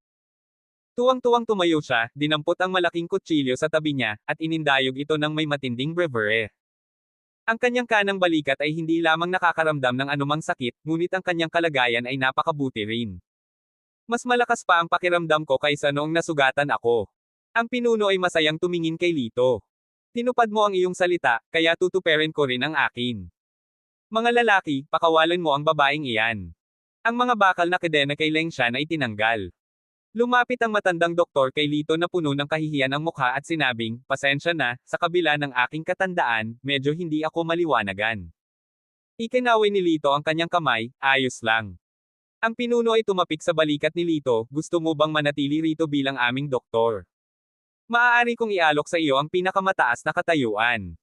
Tuwang-tuwang tumayo siya, dinampot ang malaking kutsilyo sa tabi niya, at inindayog ito ng may matinding brevere. Ang kanyang kanang balikat ay hindi lamang nakakaramdam ng anumang sakit, ngunit ang kanyang kalagayan ay napakabuti rin. Mas malakas pa ang pakiramdam ko kaysa noong nasugatan ako. Ang pinuno ay masayang tumingin kay Lito. Tinupad mo ang iyong salita, kaya tutuperin ko rin ang akin. Mga lalaki, pakawalan mo ang babaeng iyan. Ang mga bakal na kadena kay Lengshan ay tinanggal. Lumapit ang matandang doktor kay Lito na puno ng kahihiyan ang mukha at sinabing, pasensya na, sa kabila ng aking katandaan, medyo hindi ako maliwanagan. Ikinaway ni Lito ang kanyang kamay, ayos lang. Ang pinuno ay tumapik sa balikat ni Lito, gusto mo bang manatili rito bilang aming doktor? Maaari kong ialok sa iyo ang pinakamataas na katayuan.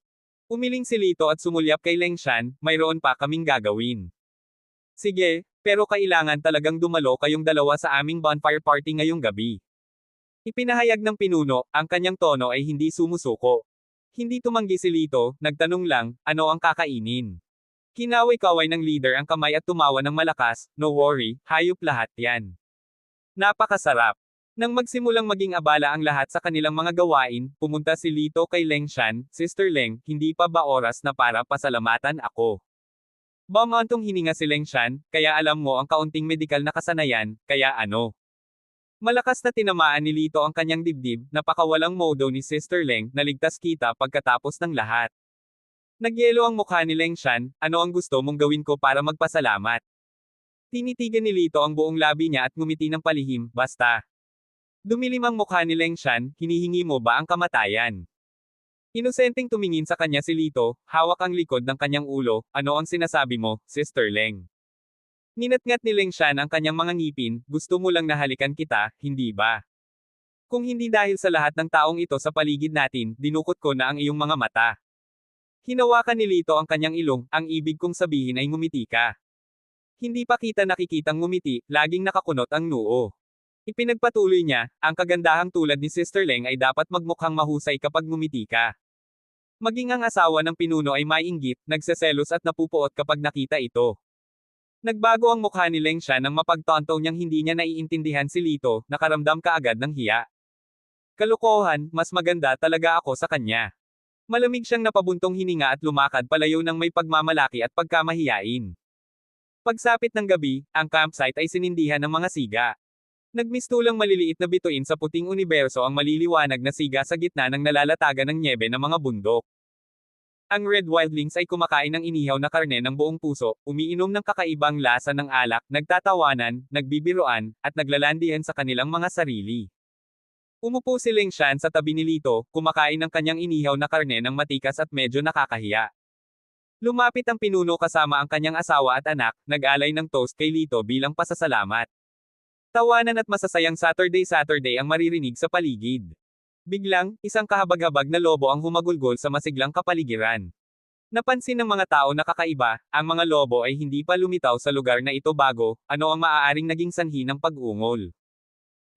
Umiling si Lito at sumulyap kay Lengshan, mayroon pa kaming gagawin. Sige, pero kailangan talagang dumalo kayong dalawa sa aming bonfire party ngayong gabi. Ipinahayag ng pinuno, ang kanyang tono ay hindi sumusuko. Hindi tumanggi si Lito, nagtanong lang, ano ang kakainin? Kinaway-kaway ng leader ang kamay at tumawa ng malakas, no worry, hayop lahat yan. Napakasarap. Nang magsimulang maging abala ang lahat sa kanilang mga gawain, pumunta si Lito kay Lengshan, Sister Leng, hindi pa ba oras na para pasalamatan ako? Bumantong hininga si Lengshan, kaya alam mo ang kaunting medikal na kasanayan, kaya ano? Malakas na tinamaan ni Lito ang kanyang dibdib, napakawalang modo ni Sister Leng, naligtas kita pagkatapos ng lahat. Nagyelo ang mukha ni Lengshan, ano ang gusto mong gawin ko para magpasalamat? Tinitigan ni Lito ang buong labi niya at ngumiti ng palihim, basta. Dumilim ang mukha ni Lengshan, hinihingi mo ba ang kamatayan? Inosenteng tumingin sa kanya si Lito, hawak ang likod ng kanyang ulo, ano ang sinasabi mo, Sister Leng? Ninatngat ni Lengshan ang kanyang mga ngipin, gusto mo lang nahalikan kita, hindi ba? Kung hindi dahil sa lahat ng taong ito sa paligid natin, dinukot ko na ang iyong mga mata. Hinawakan ni Lito ang kanyang ilong, ang ibig kong sabihin ay ngumiti ka. Hindi pa kita nakikitang ngumiti, laging nakakunot ang noo. Ipinagpatuloy niya, ang kagandahang tulad ni Sister Leng ay dapat magmukhang mahusay kapag ngumiti ka. Maging ang asawa ng pinuno ay maiinggit, nagseselos at napupuot kapag nakita ito. Nagbago ang mukha ni Lengshan nang mapagtanto niyang hindi niya naiintindihan si Lito, nakaramdam kaagad ng hiya. Kalokohan, mas maganda talaga ako sa kanya. Malamig siyang napabuntong hininga at lumakad palayo ng may pagmamalaki at pagkamahiyain. Pagsapit ng gabi, ang campsite ay sinindihan ng mga siga. Nagmistulang maliliit na bituin sa puting universo ang maliliwanag na siga sa gitna ng nalalatagan ng nyebe ng mga bundok. Ang red wildlings ay kumakain ng inihaw na karne ng buong puso, umiinom ng kakaibang lasa ng alak, nagtatawanan, nagbibiroan, at naglalandian sa kanilang mga sarili. Umupo si Lengshan sa tabi ni Lito, kumakain ng kanyang inihaw na karne ng matikas at medyo nakakahiya. Lumapit ang pinuno kasama ang kanyang asawa at anak, nag-alay ng toast kay Lito bilang pasasalamat. Tawanan at masasayang Saturday ang maririnig sa paligid. Biglang, isang kahabag-habag na lobo ang humagulgol sa masiglang kapaligiran. Napansin ng mga tao na kakaiba, ang mga lobo ay hindi pa lumitaw sa lugar na ito bago, ano ang maaaring naging sanhi ng pag-ungol.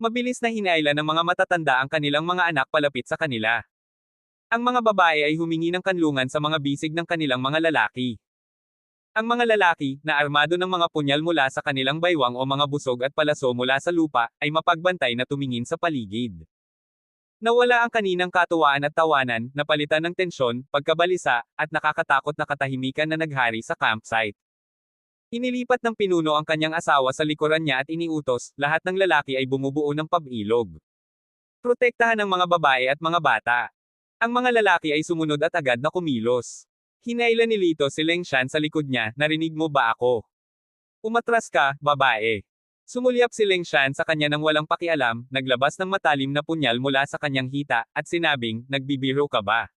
Mabilis na hinailan ng mga matatanda ang kanilang mga anak palapit sa kanila. Ang mga babae ay humingi ng kanlungan sa mga bisig ng kanilang mga lalaki. Ang mga lalaki, na armado ng mga punyal mula sa kanilang baywang o mga busog at palaso mula sa lupa, ay mapagbantay na tumingin sa paligid. Nawala ang kaninang katuwaan at tawanan, napalitan ng tensyon, pagkabalisa, at nakakatakot na katahimikan na naghari sa campsite. Inilipat ng pinuno ang kanyang asawa sa likuran niya at iniutos, lahat ng lalaki ay bumubuo ng pabilog. Protektahan ang mga babae at mga bata. Ang mga lalaki ay sumunod at agad na kumilos. Hinailan ni Lito si Leng Shan sa likod niya, narinig mo ba ako? Umatras ka, babae. Sumulyap si Leng Shan sa kanya nang walang pakialam, naglabas ng matalim na punyal mula sa kanyang hita, at sinabing, nagbibiro ka ba?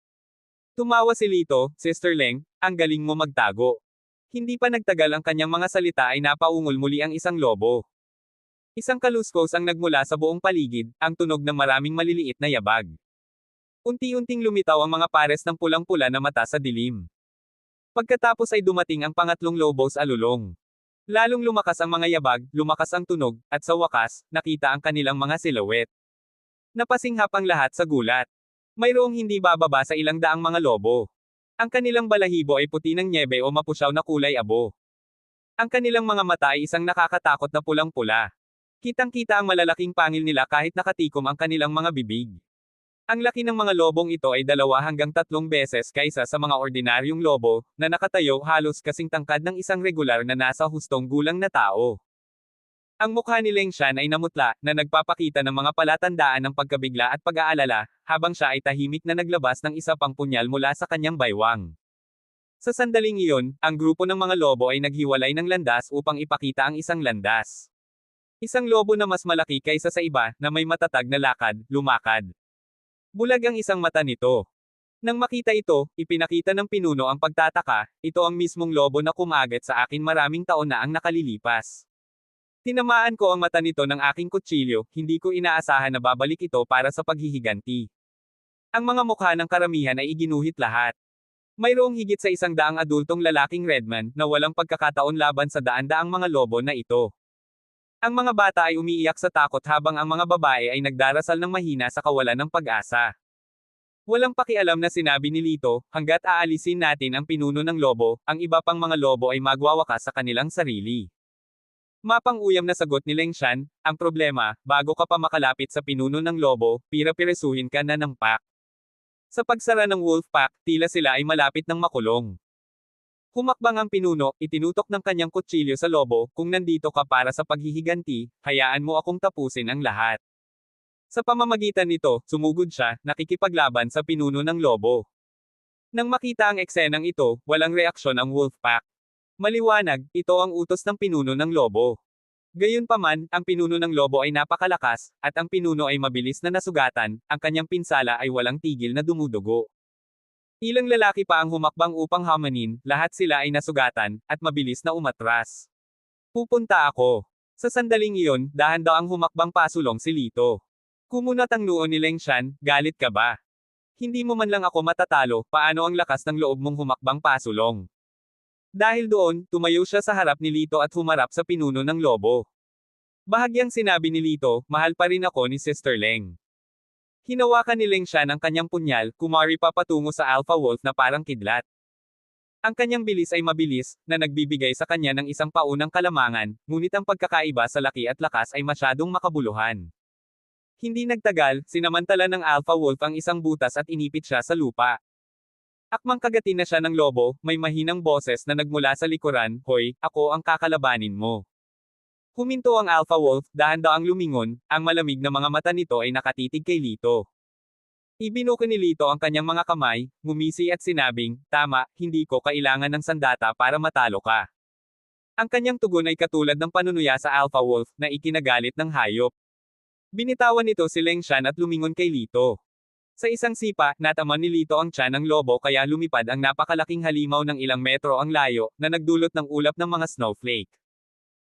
Tumawa si Lito, Sister Leng, ang galing mo magtago. Hindi pa nagtagal ang kanyang mga salita ay napaungol muli ang isang lobo. Isang kaluskos ang nagmula sa buong paligid, ang tunog ng maraming maliliit na yabag. Unti-unting lumitaw ang mga pares ng pulang-pula na mata sa dilim. Pagkatapos ay dumating ang pangatlong lobo sa alulong. Lalong lumakas ang mga yabag, lumakas ang tunog, at sa wakas, nakita ang kanilang mga silhouette. Napasinghap ang lahat sa gulat. Mayroong hindi bababa sa ilang daang mga lobo. Ang kanilang balahibo ay puti ng nyebe o mapusyaw na kulay abo. Ang kanilang mga mata ay isang nakakatakot na pulang-pula. Kitang-kita ang malalaking pangil nila kahit nakatikom ang kanilang mga bibig. Ang laki ng mga lobong ito ay 2 hanggang 3 beses kaysa sa mga ordinaryong lobo, na nakatayo halos kasing tangkad ng isang regular na nasa hustong gulang na tao. Ang mukha ni Leng Shan ay namutla, na nagpapakita ng mga palatandaan ng pagkabigla at pag-aalala, habang siya ay tahimik na naglabas ng isa pang punyal mula sa kanyang baywang. Sa sandaling iyon, ang grupo ng mga lobo ay naghiwalay ng landas upang ipakita ang isang landas. Isang lobo na mas malaki kaysa sa iba, na may matatag na lakad, lumakad. Bulag ang isang mata nito. Nang makita ito, ipinakita ng pinuno ang pagtataka, ito ang mismong lobo na kumagat sa akin maraming taon na ang nakalilipas. Tinamaan ko ang mata nito ng aking kutsilyo, hindi ko inaasahan na babalik ito para sa paghihiganti. Ang mga mukha ng karamihan ay iginuhit lahat. Mayroong higit sa 100 adultong lalaking redman, na walang pagkakataon laban sa daan-daang mga lobo na ito. Ang mga bata ay umiiyak sa takot habang ang mga babae ay nagdarasal ng mahina sa kawalan ng pag-asa. Walang pakialam na sinabi ni Lito, hanggat aalisin natin ang pinuno ng lobo, ang iba pang mga lobo ay magwawakas sa kanilang sarili. Mapang-uyam na sagot ni Leng Shan, ang problema, bago ka pa makalapit sa pinuno ng lobo, pira-pirasuhin ka na ng pack. Sa pagsara ng wolf pack, tila sila ay malapit ng makulong. Humakbang ang pinuno, itinutok ng kanyang kutsilyo sa lobo, kung nandito ka para sa paghihiganti, hayaan mo akong tapusin ang lahat. Sa pamamagitan nito, sumugod siya, nakikipaglaban sa pinuno ng lobo. Nang makita ang eksenang ito, walang reaksyon ang wolf pack. Maliwanag, ito ang utos ng pinuno ng lobo. Gayunpaman, ang pinuno ng lobo ay napakalakas, at ang pinuno ay mabilis na nasugatan, ang kanyang pinsala ay walang tigil na dumudugo. Ilang lalaki pa ang humakbang upang hamanin, lahat sila ay nasugatan, at mabilis na umatras. Pupunta ako. Sa sandaling iyon, dahan-dahang humakbang pasulong si Lito. Kumunat ang noo ni Leng Shan, galit ka ba? Hindi mo man lang ako matatalo, paano ang lakas ng loob mong humakbang pasulong? Dahil doon, tumayo siya sa harap ni Lito at humarap sa pinuno ng lobo. Bahagyang sinabi ni Lito, mahal pa rin ako ni Sister Leng. Hinawakan ni Leng Shan ang kanyang punyal, kumari pa patungo sa Alpha Wolf na parang kidlat. Ang kanyang bilis ay mabilis, na nagbibigay sa kanya ng isang paunang kalamangan, ngunit ang pagkakaiba sa laki at lakas ay masyadong makabuluhan. Hindi nagtagal, sinamantala ng Alpha Wolf ang isang butas at inipit siya sa lupa. Akmang kagatin na siya ng lobo, may mahinang boses na nagmula sa likuran, hoy, ako ang kakalabanin mo. Huminto ang Alpha Wolf, dahan-daang lumingon, ang malamig na mga mata nito ay nakatitig kay Lito. Ibinuko ni Lito ang kanyang mga kamay, ngumisi at sinabing, tama, hindi ko kailangan ng sandata para matalo ka. Ang kanyang tugon ay katulad ng panunuya sa Alpha Wolf, na ikinagalit ng hayop. Binitawan nito si Leng Shan at lumingon kay Lito. Sa isang sipa, nataman ni Lito ang tiyan ng lobo kaya lumipad ang napakalaking halimaw ng ilang metro ang layo, na nagdulot ng ulap ng mga snowflake.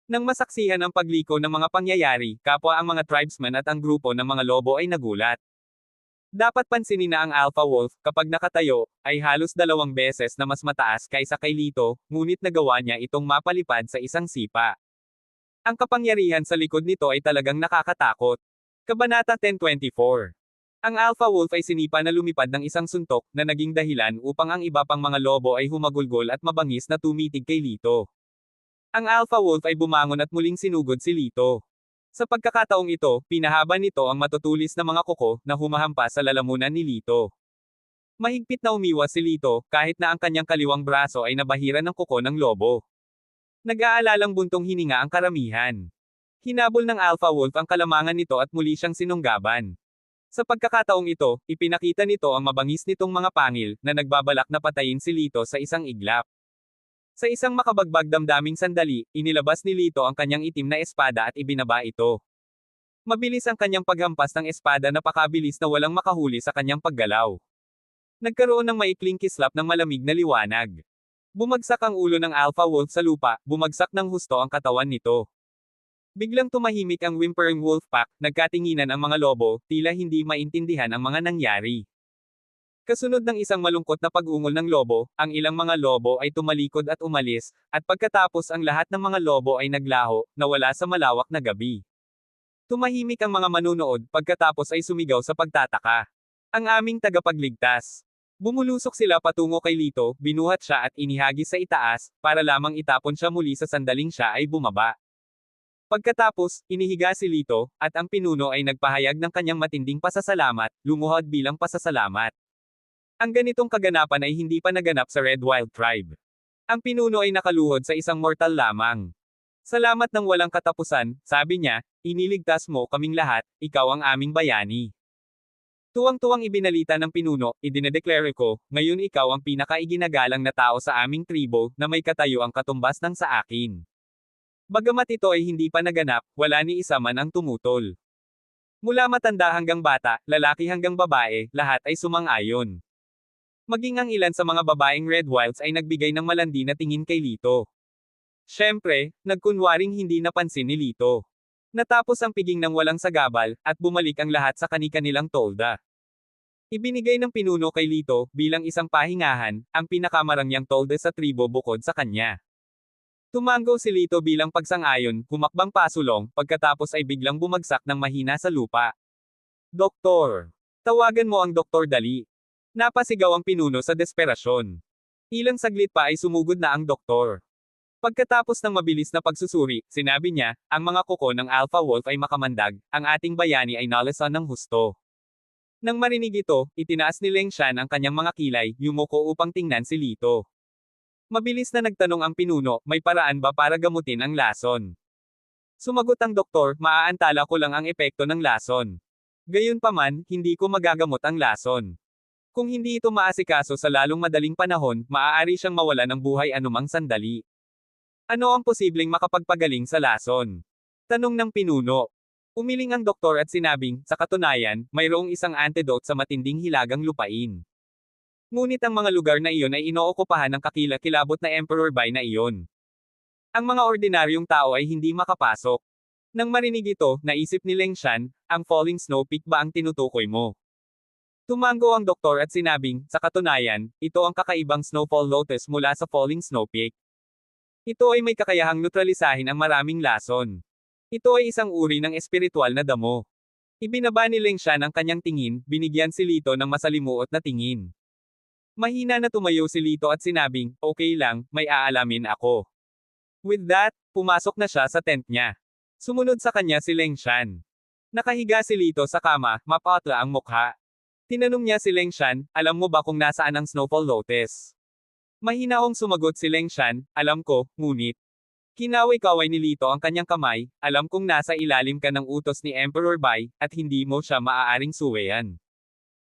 Nang masaksihan ang pagliko ng mga pangyayari, kapwa ang mga tribesmen at ang grupo ng mga lobo ay nagulat. Dapat pansinin na ang Alpha Wolf, kapag nakatayo, ay halos 2 beses na mas mataas kaysa kay Lito, ngunit nagawa niya itong mapalipad sa isang sipa. Ang kapangyarihan sa likod nito ay talagang nakakatakot. Kabanata 10:24. Ang Alpha Wolf ay sinipa na lumipad ng isang suntok, na naging dahilan upang ang iba pang mga lobo ay humagulgol at mabangis na tumitig kay Lito. Ang Alpha Wolf ay bumangon at muling sinugod si Lito. Sa pagkakataong ito, pinahaba nito ang matutulis na mga kuko na humahampas sa lalamunan ni Lito. Mahigpit na umiwas si Lito, kahit na ang kanyang kaliwang braso ay nabahiran ng kuko ng lobo. Nag-aalalang buntong hininga ang karamihan. Hinabol ng Alpha Wolf ang kalamangan nito at muli siyang sinunggaban. Sa pagkakataong ito, ipinakita nito ang mabangis nitong mga pangil na nagbabalak na patayin si Lito sa isang iglap. Sa isang makabagbag damdaming sandali, inilabas ni Lito ang kanyang itim na espada at ibinaba ito. Mabilis ang kanyang paghampas ng espada, napakabilis na walang makahuli sa kanyang paggalaw. Nagkaroon ng maikling kislap ng malamig na liwanag. Bumagsak ang ulo ng Alpha Wolf sa lupa, bumagsak ng husto ang katawan nito. Biglang tumahimik ang whimpering wolf pack, nagkatinginan ang mga lobo, tila hindi maintindihan ang mga nangyari. Kasunod ng isang malungkot na pag-ungol ng lobo, ang ilang mga lobo ay tumalikod at umalis, at pagkatapos ang lahat ng mga lobo ay naglaho, nawala sa malawak na gabi. Tumahimik ang mga manunood, pagkatapos ay sumigaw sa pagtataka. Ang aming tagapagligtas. Bumulusok sila patungo kay Lito, binuhat siya at inihagis sa itaas, para lamang itapon siya muli sa sandaling siya ay bumaba. Pagkatapos, inihiga si Lito, at ang pinuno ay nagpahayag ng kanyang matinding pasasalamat, lumuhod bilang pasasalamat. Ang ganitong kaganapan ay hindi pa naganap sa Red Wild Tribe. Ang pinuno ay nakaluhod sa isang mortal lamang. Salamat ng walang katapusan, sabi niya, iniligtas mo kaming lahat, ikaw ang aming bayani. Tuwang-tuwang ibinalita ng pinuno, idinedeclare ko, ngayon ikaw ang pinaka-iginagalang na tao sa aming tribo, na may katayo ang katumbas ng sa akin. Bagamat ito ay hindi pa naganap, wala ni isa man ang tumutol. Mula matanda hanggang bata, lalaki hanggang babae, lahat ay sumang-ayon. Maging ang ilan sa mga babaeng Red Wilds ay nagbigay ng malandi na tingin kay Lito. Siyempre, nagkunwaring hindi napansin ni Lito. Natapos ang piging ng walang sagabal, at bumalik ang lahat sa kani-kanilang tolda. Ibinigay ng pinuno kay Lito, bilang isang pahingahan, ang pinakamarangyang tolda sa tribo bukod sa kanya. Tumango si Lito bilang pagsang-ayon, humakbang pasulong, pagkatapos ay biglang bumagsak ng mahina sa lupa. Doktor! Tawagan mo ang doktor dali. Napasigaw ang pinuno sa desperasyon. Ilang saglit pa ay sumugod na ang doktor. Pagkatapos ng mabilis na pagsusuri, sinabi niya, ang mga kuko ng Alpha Wolf ay makamandag, ang ating bayani ay nalasan ng husto. Nang marinig ito, itinaas ni Leng Shan ang kanyang mga kilay, yumuko upang tingnan si Lito. Mabilis na nagtanong ang pinuno, may paraan ba para gamutin ang lason? Sumagot ang doktor, maaantala ko lang ang epekto ng lason. Gayunpaman, hindi ko magagamot ang lason. Kung hindi ito maasikaso sa lalong madaling panahon, maaari siyang mawalan ng buhay anumang sandali. Ano ang posibleng makapagpagaling sa lason? Tanong ng pinuno. Umiling ang doktor at sinabing, sa katunayan, mayroong isang antidote sa matinding hilagang lupain. Ngunit ang mga lugar na iyon ay inookupahan ng kakilakilabot na Emperor Bai na iyon. Ang mga ordinaryong tao ay hindi makapasok. Nang marinig ito, naisip ni Leng Shan, ang Falling Snow Peak ba ang tinutukoy mo? Tumango ang doktor at sinabing, sa katunayan, ito ang kakaibang snowfall lotus mula sa Falling Snow Peak. Ito ay may kakayahang neutralisahin ang maraming lason. Ito ay isang uri ng espiritual na damo. Ibinaba ni Leng Shan ang kanyang tingin, binigyan si Lito ng masalimuot na tingin. Mahina na tumayo si Lito at sinabing, okay lang, may aalamin ako. With that, pumasok na siya sa tent niya. Sumunod sa kanya si Leng Shan. Nakahiga si Lito sa kama, mapatla ang mukha. Tinanong niya si Leng Shan, alam mo ba kung nasaan ang Snowfall Lotus? Mahinahong sumagot si Leng Shan, alam ko, ngunit. Kinaway-kaway ni Lito ang kanyang kamay, alam kong nasa ilalim ka ng utos ni Emperor Bai, at hindi mo siya maaaring suwayan.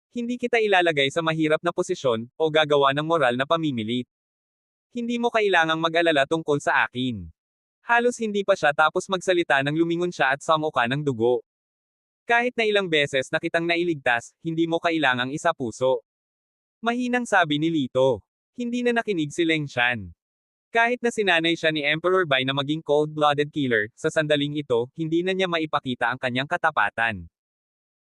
Hindi kita ilalagay sa mahirap na posisyon, o gagawa ng moral na pamimilit. Hindi mo kailangang mag-alala tungkol sa akin. Halos hindi pa siya tapos magsalita nang lumingon siya at samuka ng dugo. Kahit na ilang beses na kitang nailigtas, hindi mo kailangang isapuso. Mahinang sabi ni Lito. Hindi na nakinig si Leng Shan. Kahit na sinanay siya ni Emperor Bai na maging cold-blooded killer, sa sandaling ito, hindi na niya maipakita ang kanyang katapatan.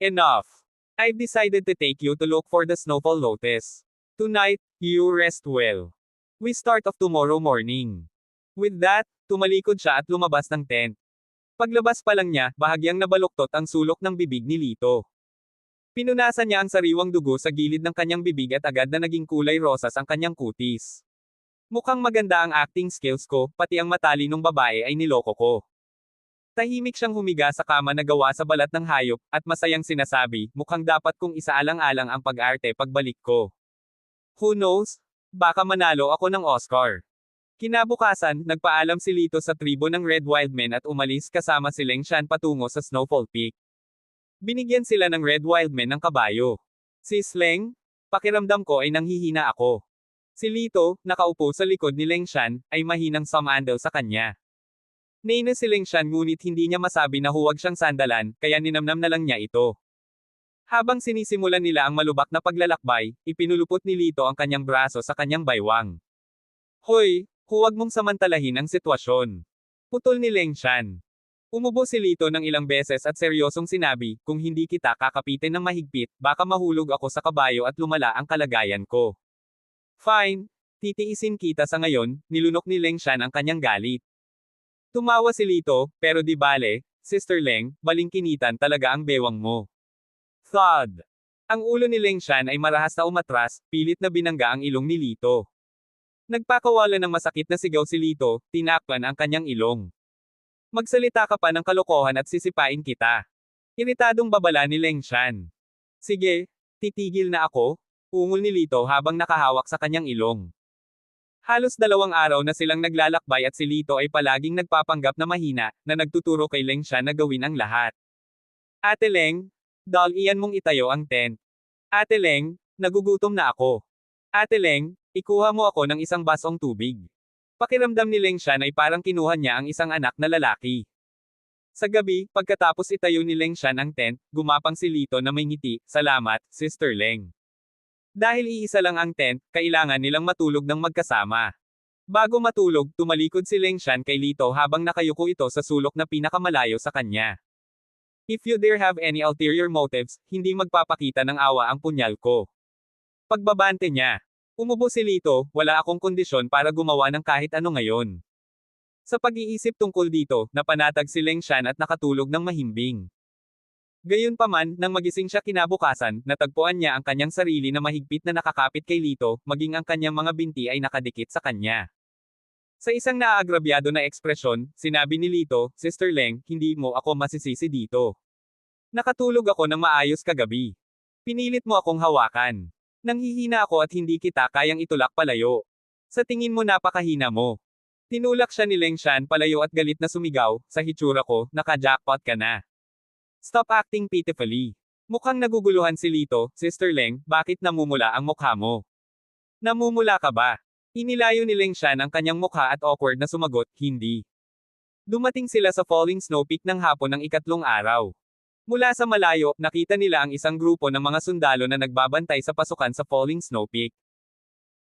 Enough! I've decided to take you to look for the Snowfall Lotus. Tonight, you rest well. We start off tomorrow morning. With that, tumalikod siya at lumabas ng tent. Paglabas pa lang niya, bahagyang nabaluktot ang sulok ng bibig ni Lito. Pinunasan niya ang sariwang dugo sa gilid ng kanyang bibig at agad na naging kulay rosas ang kanyang kutis. Mukhang maganda ang acting skills ko, pati ang matalinong babae ay niloko ko. Tahimik siyang humiga sa kama na gawa sa balat ng hayop, at masayang sinasabi, mukhang dapat kong isaalang-alang ang pag-arte pagbalik ko. Who knows? Baka manalo ako ng Oscar. Kinabukasan, nagpaalam si Lito sa tribo ng Red Wildmen at umalis kasama si Leng Shan patungo sa Snowfall Peak. Binigyan sila ng Red Wildmen ng kabayo. Sis Leng, pakiramdam ko ay nanghihina ako. Si Lito, nakaupo sa likod ni Leng Shan, ay mahinang sumandal sa kanya. Naina si Leng Shan ngunit hindi niya masabi na huwag siyang sandalan, kaya ninamnam na lang niya ito. Habang sinisimulan nila ang malubak na paglalakbay, ipinulupot ni Lito ang kanyang braso sa kanyang baywang. Hoy, huwag mong samantalahin ang sitwasyon. Putol ni Leng Shan. Umubo si Lito ng ilang beses at seryosong sinabi, kung hindi kita kakapitin ng mahigpit, baka mahulog ako sa kabayo at lumala ang kalagayan ko. Fine, titiisin kita sa ngayon, nilunok ni Leng Shan ang kanyang galit. Tumawa si Lito, pero di bale, Sister Leng, balingkinitan talaga ang bewang mo. Thud. Ang ulo ni Leng Shan ay marahas na umatras, pilit na binangga ang ilong ni Lito. Nagpakawala ng masakit na sigaw si Lito, tinakpan ang kanyang ilong. Magsalita ka pa ng kalokohan at sisipain kita. Iritadong babala ni Leng Shan. Sige, titigil na ako, ungol ni Lito habang nakahawak sa kanyang ilong. Halos 2 araw na silang naglalakbay at si Lito ay palaging nagpapanggap na mahina, na nagtuturo kay Leng Shan na gawin ang lahat. Ate Leng, iyan mong itayo ang tent. Ate Leng, nagugutom na ako. Ate Leng, ikuha mo ako ng isang basong tubig. Pakiramdam ni Leng Shan ay parang kinuha niya ang isang anak na lalaki. Sa gabi, pagkatapos itayo ni Leng Shan ang tent, gumapang si Lito na may ngiti, salamat, Sister Leng. Dahil iisa lang ang tent, kailangan nilang matulog ng magkasama. Bago matulog, tumalikod si Leng Shan kay Lito habang nakayuko ito sa sulok na pinakamalayo sa kanya. If you dare have any ulterior motives, hindi magpapakita ng awa ang punyal ko. Pagbabante niya. Umubo si Lito, wala akong kondisyon para gumawa ng kahit ano ngayon. Sa pag-iisip tungkol dito, napanatag si Leng Shan at nakatulog ng mahimbing. Gayunpaman, nang magising siya kinabukasan, natagpuan niya ang kanyang sarili na mahigpit na nakakapit kay Lito, maging ang kanyang mga binti ay nakadikit sa kanya. Sa isang naaagrabyado na ekspresyon, sinabi ni Lito, Sister Leng, hindi mo ako masisisi dito. Nakatulog ako ng maayos kagabi. Pinilit mo akong hawakan. Nanghihina ako at hindi kita kayang itulak palayo. Sa tingin mo napakahina mo. Tinulak siya ni Leng Shan palayo at galit na sumigaw, sa hitsura ko, naka-jackpot ka na. Stop acting pitifully. Mukhang naguguluhan si Lito, Sister Leng, bakit namumula ang mukha mo? Namumula ka ba? Inilayo ni Leng Shan ang kanyang mukha at awkward na sumagot, hindi. Dumating sila sa Falling Snow Peak ng hapon ng 3 araw. Mula sa malayo, nakita nila ang isang grupo ng mga sundalo na nagbabantay sa pasukan sa Falling Snow Peak.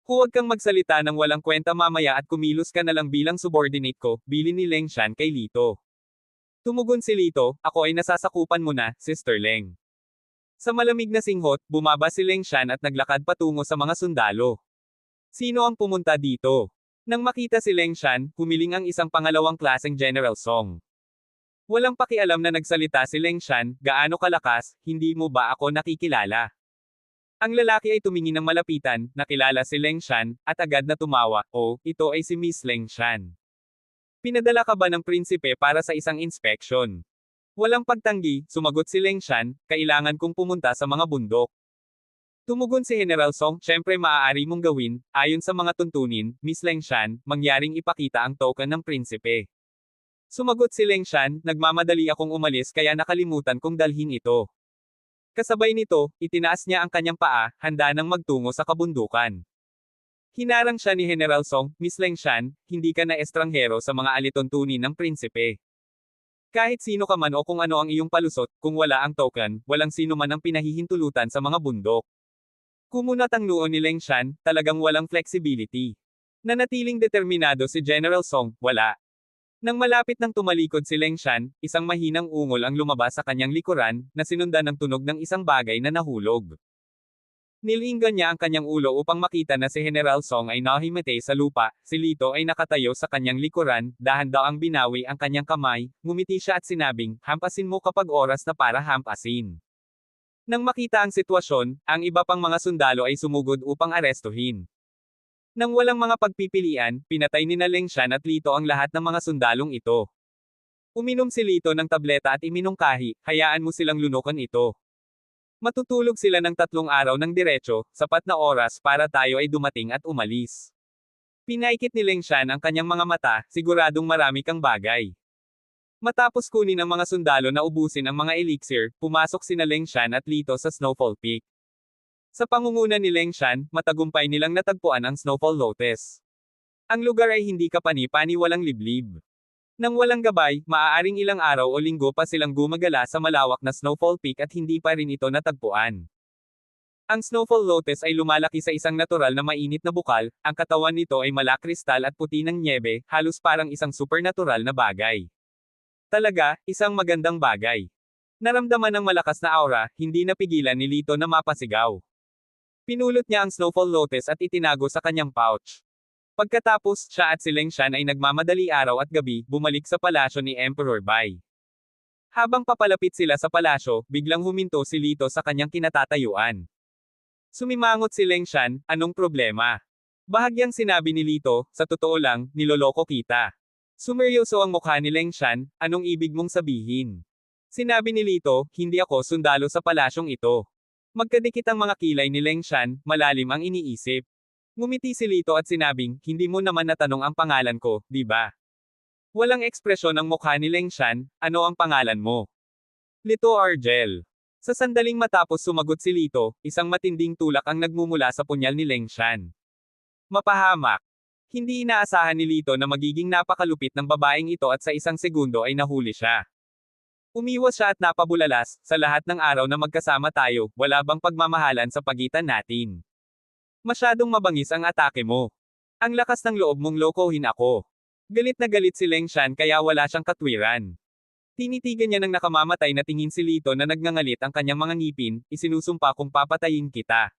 Huwag kang magsalita ng walang kwenta mamaya at kumilos ka na lang bilang subordinate ko, bilin ni Leng Shan kay Lito. Tumugon si Lito, ako ay nasasakupan mo na, Sister Leng. Sa malamig na singhot, bumaba si Leng Shan at naglakad patungo sa mga sundalo. Sino ang pumunta dito? Nang makita si Leng Shan, humiling ang isang pangalawang klaseng General Song. Walang pakialam na nagsalita si Leng Shan, gaano kalakas, hindi mo ba ako nakikilala? Ang lalaki ay tumingin ng malapitan, nakilala si Leng Shan, at agad na tumawa, oh, ito ay si Miss Leng Shan. Pinadala ka ba ng prinsipe para sa isang inspeksyon? Walang pagtanggi, sumagot si Leng Shan, kailangan kong pumunta sa mga bundok. Tumugon si General Song, syempre maaari mong gawin, ayon sa mga tuntunin, Miss Leng Shan, mangyaring ipakita ang token ng prinsipe. Sumagot si Leng Shan, nagmamadali akong umalis kaya nakalimutan kong dalhin ito. Kasabay nito, itinaas niya ang kanyang paa, handa nang magtungo sa kabundukan. Hinarang siya ni General Song, Miss Leng Shan, hindi ka na estranghero sa mga alituntunin ng prinsipe. Kahit sino ka man o kung ano ang iyong palusot, kung wala ang token, walang sino man ang pinahihintulutan sa mga bundok. Kumunat ang noo ni Leng Shan, talagang walang flexibility. Nanatiling determinado si General Song, wala. Nang malapit nang tumalikod si Leng Shan, isang mahinang ungol ang lumabas sa kanyang likuran, na sinundan ng tunog ng isang bagay na nahulog. Nilinggan niya ang kanyang ulo upang makita na si General Song ay nahimatay sa lupa, si Lito ay nakatayo sa kanyang likuran, dahan-daang binawi ang kanyang kamay, ngumiti siya at sinabing, hampasin mo kapag oras na para hampasin. Nang makita ang sitwasyon, ang iba pang mga sundalo ay sumugod upang arestuhin. Nang walang mga pagpipilian, pinatay ni Leng Shan at Lito ang lahat ng mga sundalong ito. Uminom si Lito ng tableta at iminungkahi, hayaan mo silang lunukan ito. Matutulog sila ng 3 araw ng diretso, sapat na oras para tayo ay dumating at umalis. Pinaikit ni Leng Shan ang kanyang mga mata, siguradong marami kang bagay. Matapos kunin ng mga sundalo na ubusin ang mga elixir, pumasok sina Leng Shan at Lito sa Snowfall Peak. Sa pangunguna ni Leng Shan, matagumpay nilang natagpuan ang Snowfall Lotus. Ang lugar ay hindi kapani-pani, walang liblib. Nang walang gabay, maaaring ilang araw o linggo pa silang gumagala sa malawak na Snowfall Peak at hindi pa rin ito natagpuan. Ang Snowfall Lotus ay lumalaki sa isang natural na mainit na bukal, ang katawan nito ay malakristal at puti ng nyebe, halos parang isang supernatural na bagay. Talaga, isang magandang bagay. Naramdaman ng malakas na aura, hindi napigilan ni Lito na mapasigaw. Pinulot niya ang Snowfall Lotus at itinago sa kanyang pouch. Pagkatapos, siya at si Leng Shan ay nagmamadali araw at gabi, bumalik sa palasyo ni Emperor Bai. Habang papalapit sila sa palasyo, biglang huminto si Lito sa kanyang kinatatayuan. Sumimangot si Leng Shan, anong problema? Bahagyang sinabi ni Lito, sa totoo lang, niloloko kita. Sumeryoso ang mukha ni Leng Shan, anong ibig mong sabihin? Sinabi ni Lito, hindi ako sundalo sa palasyong ito. Magkadikit ang mga kilay ni Leng Shan, malalim ang iniisip. Ngumiti si Lito at sinabing, hindi mo naman natanong ang pangalan ko, di ba? Walang ekspresyon ang mukha ni Leng Shan, ano ang pangalan mo? Lito Argel. Sa sandaling matapos sumagot si Lito, isang matinding tulak ang nagmumula sa punyal ni Leng Shan. Mapahamak. Hindi inaasahan ni Lito na magiging napakalupit ng babaeng ito at sa isang segundo ay nahuli siya. Umiwas siya at napabulalas, sa lahat ng araw na magkasama tayo, wala bang pagmamahalan sa pagitan natin? Masyadong mabangis ang atake mo. Ang lakas ng loob mong lokohin ako. Galit na galit si Leng Shan kaya wala siyang katwiran. Tinitigan niya ng nakamamatay na tingin si Lito na nagngangalit ang kanyang mga ngipin, isinusumpa kung papatayin kita.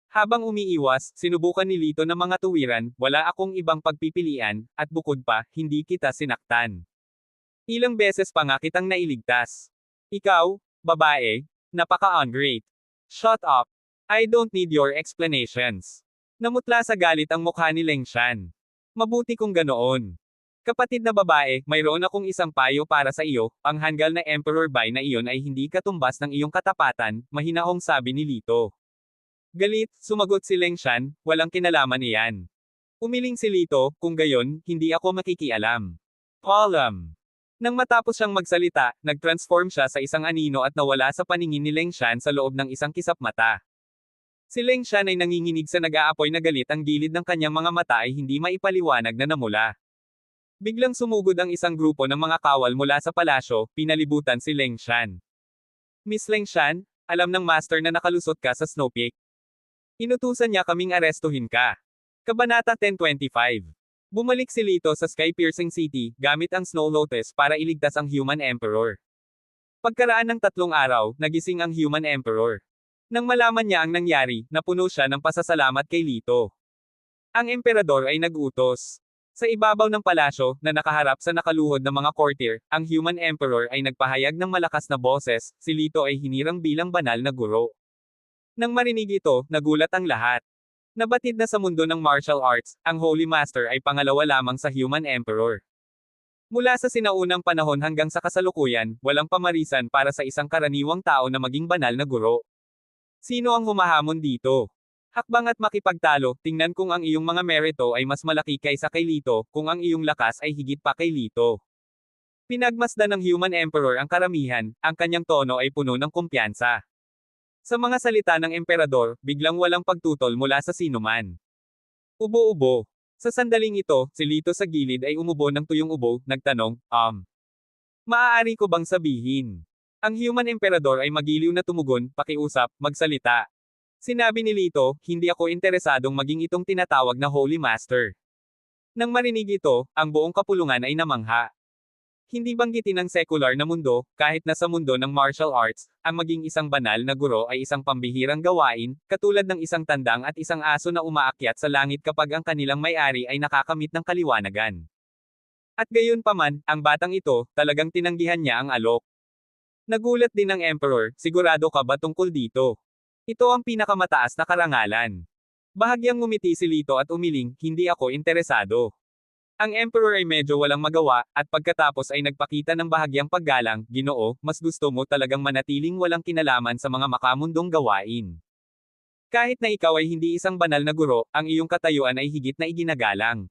Habang umiiwas, sinubukan ni Lito ng mga tuwiran, wala akong ibang pagpipilian, at bukod pa, hindi kita sinaktan. Ilang beses pa nga kitang nailigtas. Ikaw, babae, napaka-ungreat. Shut up. I don't need your explanations. Namutla sa galit ang mukha ni Leng Shan. Mabuti kung ganoon. Kapatid na babae, mayroon akong isang payo para sa iyo, ang hanggal na Emperor Bai na iyon ay hindi katumbas ng iyong katapatan, mahinahong sabi ni Lito. Galit, sumagot si Leng Shan, walang kinalaman iyan. Umiling si Lito, kung gayon, hindi ako makikialam. Column. Nang matapos siyang magsalita, nag-transform siya sa isang anino at nawala sa paningin ni Leng Shan sa loob ng isang kisap mata. Si Leng Shan ay nanginginig sa nag-aapoy na galit, ang gilid ng kanyang mga mata ay hindi maipaliwanag na namula. Biglang sumugod ang isang grupo ng mga kawal mula sa palasyo, pinalibutan si Leng Shan. Miss Leng Shan, alam ng master na nakalusot ka sa Snow Peak. Inutusan niya kaming arestuhin ka. Kabanata 1025. Bumalik si Lito sa Sky-Piercing City, gamit ang Snow Lotus para iligtas ang Human Emperor. Pagkaraan ng 3 araw, nagising ang Human Emperor. Nang malaman niya ang nangyari, napuno siya ng pasasalamat kay Lito. Ang emperador ay nag-utos. Sa ibabaw ng palasyo, na nakaharap sa nakaluhod na mga courtier, ang Human Emperor ay nagpahayag ng malakas na boses, si Lito ay hinirang bilang banal na guro. Nang marinig ito, nagulat ang lahat. Nabatid na sa mundo ng martial arts, ang Holy Master ay pangalawa lamang sa Human Emperor. Mula sa sinaunang panahon hanggang sa kasalukuyan, walang pamarisan para sa isang karaniwang tao na maging banal na guro. Sino ang humahamon dito? Hakbang at makipagtalo, tingnan kung ang iyong mga merito ay mas malaki kaysa kay Lito, kung ang iyong lakas ay higit pa kay Lito. Pinagmasdan ng Human Emperor ang karamihan, ang kanyang tono ay puno ng kumpiyansa. Sa mga salita ng emperador, biglang walang pagtutol mula sa sinuman. Ubo-ubo. Sa sandaling ito, si Lito sa gilid ay umubo ng tuyong ubo, nagtanong, maaari ko bang sabihin? Ang Human Emperador ay magiliw na tumugon, pakiusap, magsalita. Sinabi ni Lito, hindi ako interesadong maging itong tinatawag na Holy Master. Nang marinig ito, ang buong kapulungan ay namangha. Hindi banggitin ng secular na mundo, kahit na sa mundo ng martial arts, ang maging isang banal na guro ay isang pambihirang gawain, katulad ng isang tandang at isang aso na umaakyat sa langit kapag ang kanilang may-ari ay nakakamit ng kaliwanagan. At gayon paman, ang batang ito, talagang tinanggihan niya ang alok. Nagulat din ang Emperor, sigurado ka ba tungkol dito? Ito ang pinakamataas na karangalan. Bahagyang ngumiti si Lito at umiling, hindi ako interesado. Ang Emperor ay medyo walang magawa, at pagkatapos ay nagpakita ng bahagyang paggalang, Ginoo, mas gusto mo talagang manatiling walang kinalaman sa mga makamundong gawain. Kahit na ikaw ay hindi isang banal na guro, ang iyong katayuan ay higit na iginagalang.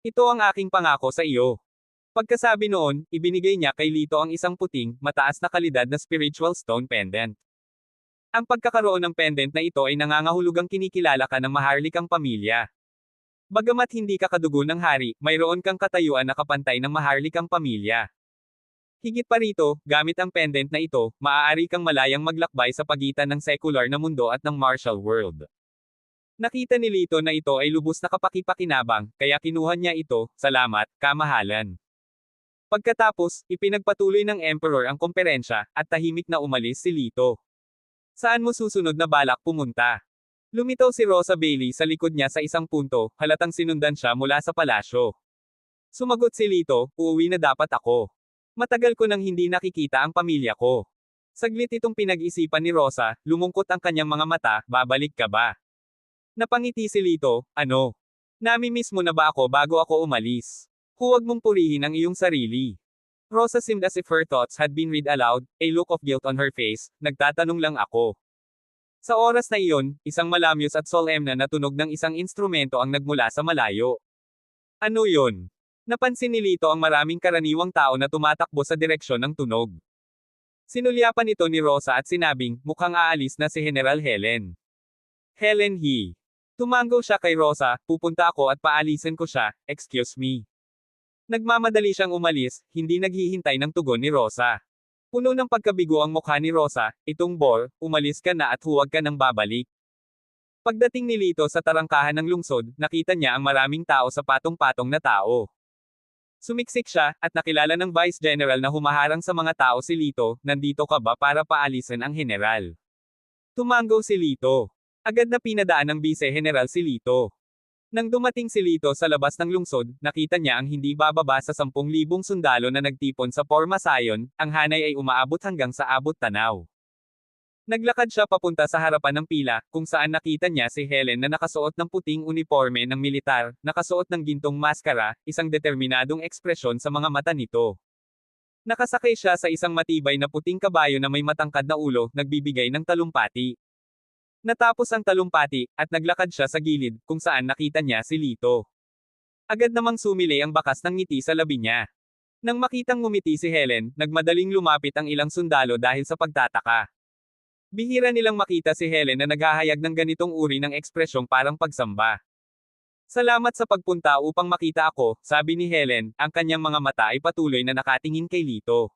Ito ang aking pangako sa iyo. Pagkasabi noon, ibinigay niya kay Lito ang isang puting, mataas na kalidad na spiritual stone pendant. Ang pagkakaroon ng pendant na ito ay nangangahulugang kinikilala ka ng maharlikang pamilya. Bagamat hindi ka kadugo ng hari, mayroon kang katayuan na kapantay ng maharlikang pamilya. Higit pa rito, gamit ang pendant na ito, maaari kang malayang maglakbay sa pagitan ng secular na mundo at ng martial world. Nakita ni Lito na ito ay lubos na kapakipakinabang, kaya kinuha niya ito, salamat, kamahalan. Pagkatapos, ipinagpatuloy ng Emperor ang komperensya, at tahimik na umalis si Lito. Saan mo susunod na balak pumunta? Lumitaw si Rosa Bailey sa likod niya sa isang punto, halatang sinundan siya mula sa palasyo. Sumagot si Lito, uuwi na dapat ako. Matagal ko nang hindi nakikita ang pamilya ko. Saglit itong pinag-isipan ni Rosa, lumungkot ang kanyang mga mata, babalik ka ba? Napangiti si Lito, ano? Nami-miss mo na ba ako bago ako umalis? Huwag mong purihin ang iyong sarili. Rosa seemed as if her thoughts had been read aloud, a look of guilt on her face, nagtatanong lang ako. Sa oras na iyon, isang malamyos at solemna na tunog ng isang instrumento ang nagmula sa malayo. Ano yon? Napansin ni Lito ang maraming karaniwang tao na tumatakbo sa direksyon ng tunog. Sinulyapan ito ni Rosa at sinabing, mukhang aalis na si General Helen. Helen he. Tumango siya kay Rosa, pupunta ako at paalisin ko siya, excuse me. Nagmamadali siyang umalis, hindi naghihintay ng tugon ni Rosa. Puno ng pagkabigo ang mukha ni Rosa, itong bor, umalis ka na at huwag ka nang babalik. Pagdating ni Lito sa tarangkahan ng lungsod, nakita niya ang maraming tao sa patong-patong na tao. Sumiksik siya, at nakilala ng Vice General na humaharang sa mga tao si Lito, nandito ka ba para paalisin ang general? Tumango si Lito. Agad na pinadaan ng Vice General si Lito. Nang dumating si Lito sa labas ng lungsod, nakita niya ang hindi bababa sa 10,000 sundalo na nagtipon sa Pormasayon, ang hanay ay umaabot hanggang sa abot tanaw. Naglakad siya papunta sa harapan ng pila, kung saan nakita niya si Helen na nakasuot ng puting uniforme ng militar, nakasuot ng gintong maskara, isang determinadong ekspresyon sa mga mata nito. Nakasakay siya sa isang matibay na puting kabayo na may matangkad na ulo, nagbibigay ng talumpati. Natapos ang talumpati, at naglakad siya sa gilid, kung saan nakita niya si Lito. Agad namang sumilay ang bakas ng ngiti sa labi niya. Nang makitang ngumiti si Helen, nagmadaling lumapit ang ilang sundalo dahil sa pagtataka. Bihira nilang makita si Helen na naghahayag ng ganitong uri ng ekspresyong parang pagsamba. Salamat sa pagpunta upang makita ako, sabi ni Helen, ang kanyang mga mata ay patuloy na nakatingin kay Lito.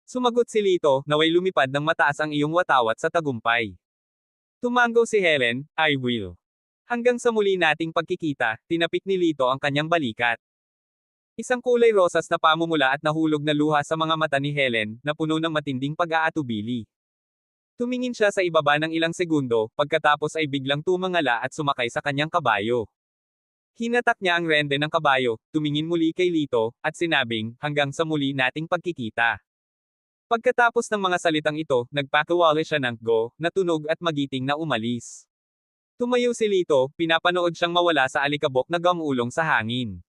Sumagot si Lito, naway lumipad ng mataas ang iyong watawat sa tagumpay. Tumango si Helen, I will. Hanggang sa muli nating pagkikita, tinapik ni Lito ang kanyang balikat. Isang kulay rosas na pamumula at nahulog na luha sa mga mata ni Helen, na puno ng matinding pag-aatubili. Tumingin siya sa ibaba ng ilang segundo, pagkatapos ay biglang tumangala at sumakay sa kanyang kabayo. Hinatak niya ang rende ng kabayo, tumingin muli kay Lito, at sinabing, hanggang sa muli nating pagkikita. Pagkatapos ng mga salitang ito, nagpakawala siya ng go, na tunog at magiting na umalis. Tumayo si Lito, pinapanood siyang mawala sa alikabok na gamulong sa hangin.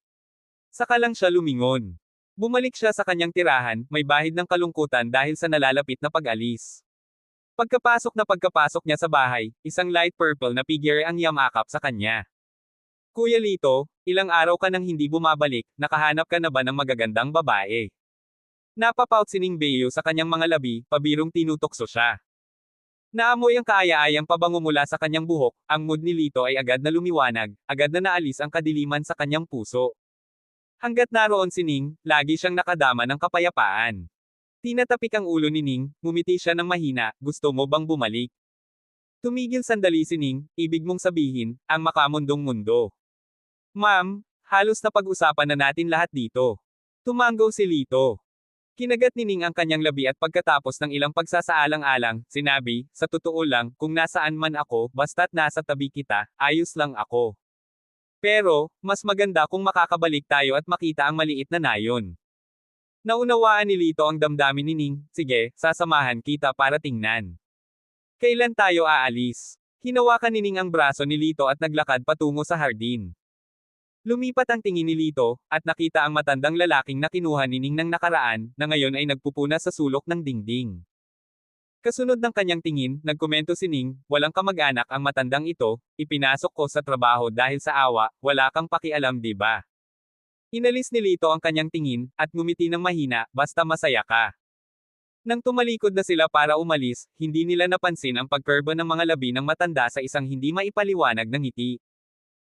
Saka lang siya lumingon. Bumalik siya sa kanyang tirahan, may bahid ng kalungkutan dahil sa nalalapit na pag-alis. Pagkapasok niya sa bahay, isang light purple na figure ang yamakap sa kanya. Kuya Lito, ilang araw ka nang hindi bumabalik, nakahanap ka na ba ng magagandang babae? Napapout si Ning Beo sa kanyang mga labi, pabirong tinutokso siya. Naamoy ang kaaya-ayang pabango mula sa kanyang buhok, ang mood ni Lito ay agad na lumiwanag, agad na naalis ang kadiliman sa kanyang puso. Hanggat naroon si Ning, lagi siyang nakadama ng kapayapaan. Tinatapik ang ulo ni Ning, ngumiti siya ng mahina, gusto mo bang bumalik? Tumigil sandali si Ning, ibig mong sabihin, ang makamundong mundo. Ma'am, halos na pag-usapan na natin lahat dito. Tumango si Lito. Kinagat ni Ning ang kanyang labi at pagkatapos ng ilang pagsasaalang-alang, sinabi, sa totoo lang, kung nasaan man ako, basta't nasa tabi kita, ayos lang ako. Pero, mas maganda kung makakabalik tayo at makita ang maliit na nayon. Naunawaan ni Lito ang damdamin ni Ning, sige, sasamahan kita para tingnan. Kailan tayo aalis? Hinawakan ni Ning ang braso ni Lito at naglakad patungo sa hardin. Lumipat ang tingin ni Lito, at nakita ang matandang lalaking na kinuha ni Ning ng nakaraan, na ngayon ay nagpupuna sa sulok ng dingding. Kasunod ng kanyang tingin, nagkomento si Ning, walang kamag-anak ang matandang ito, ipinasok ko sa trabaho dahil sa awa, wala kang pakialam di ba? Inalis ni Lito ang kanyang tingin, at ngumiti ng mahina, basta masaya ka. Nang tumalikod na sila para umalis, hindi nila napansin ang pagkurba ng mga labi ng matanda sa isang hindi maipaliwanag na ngiti.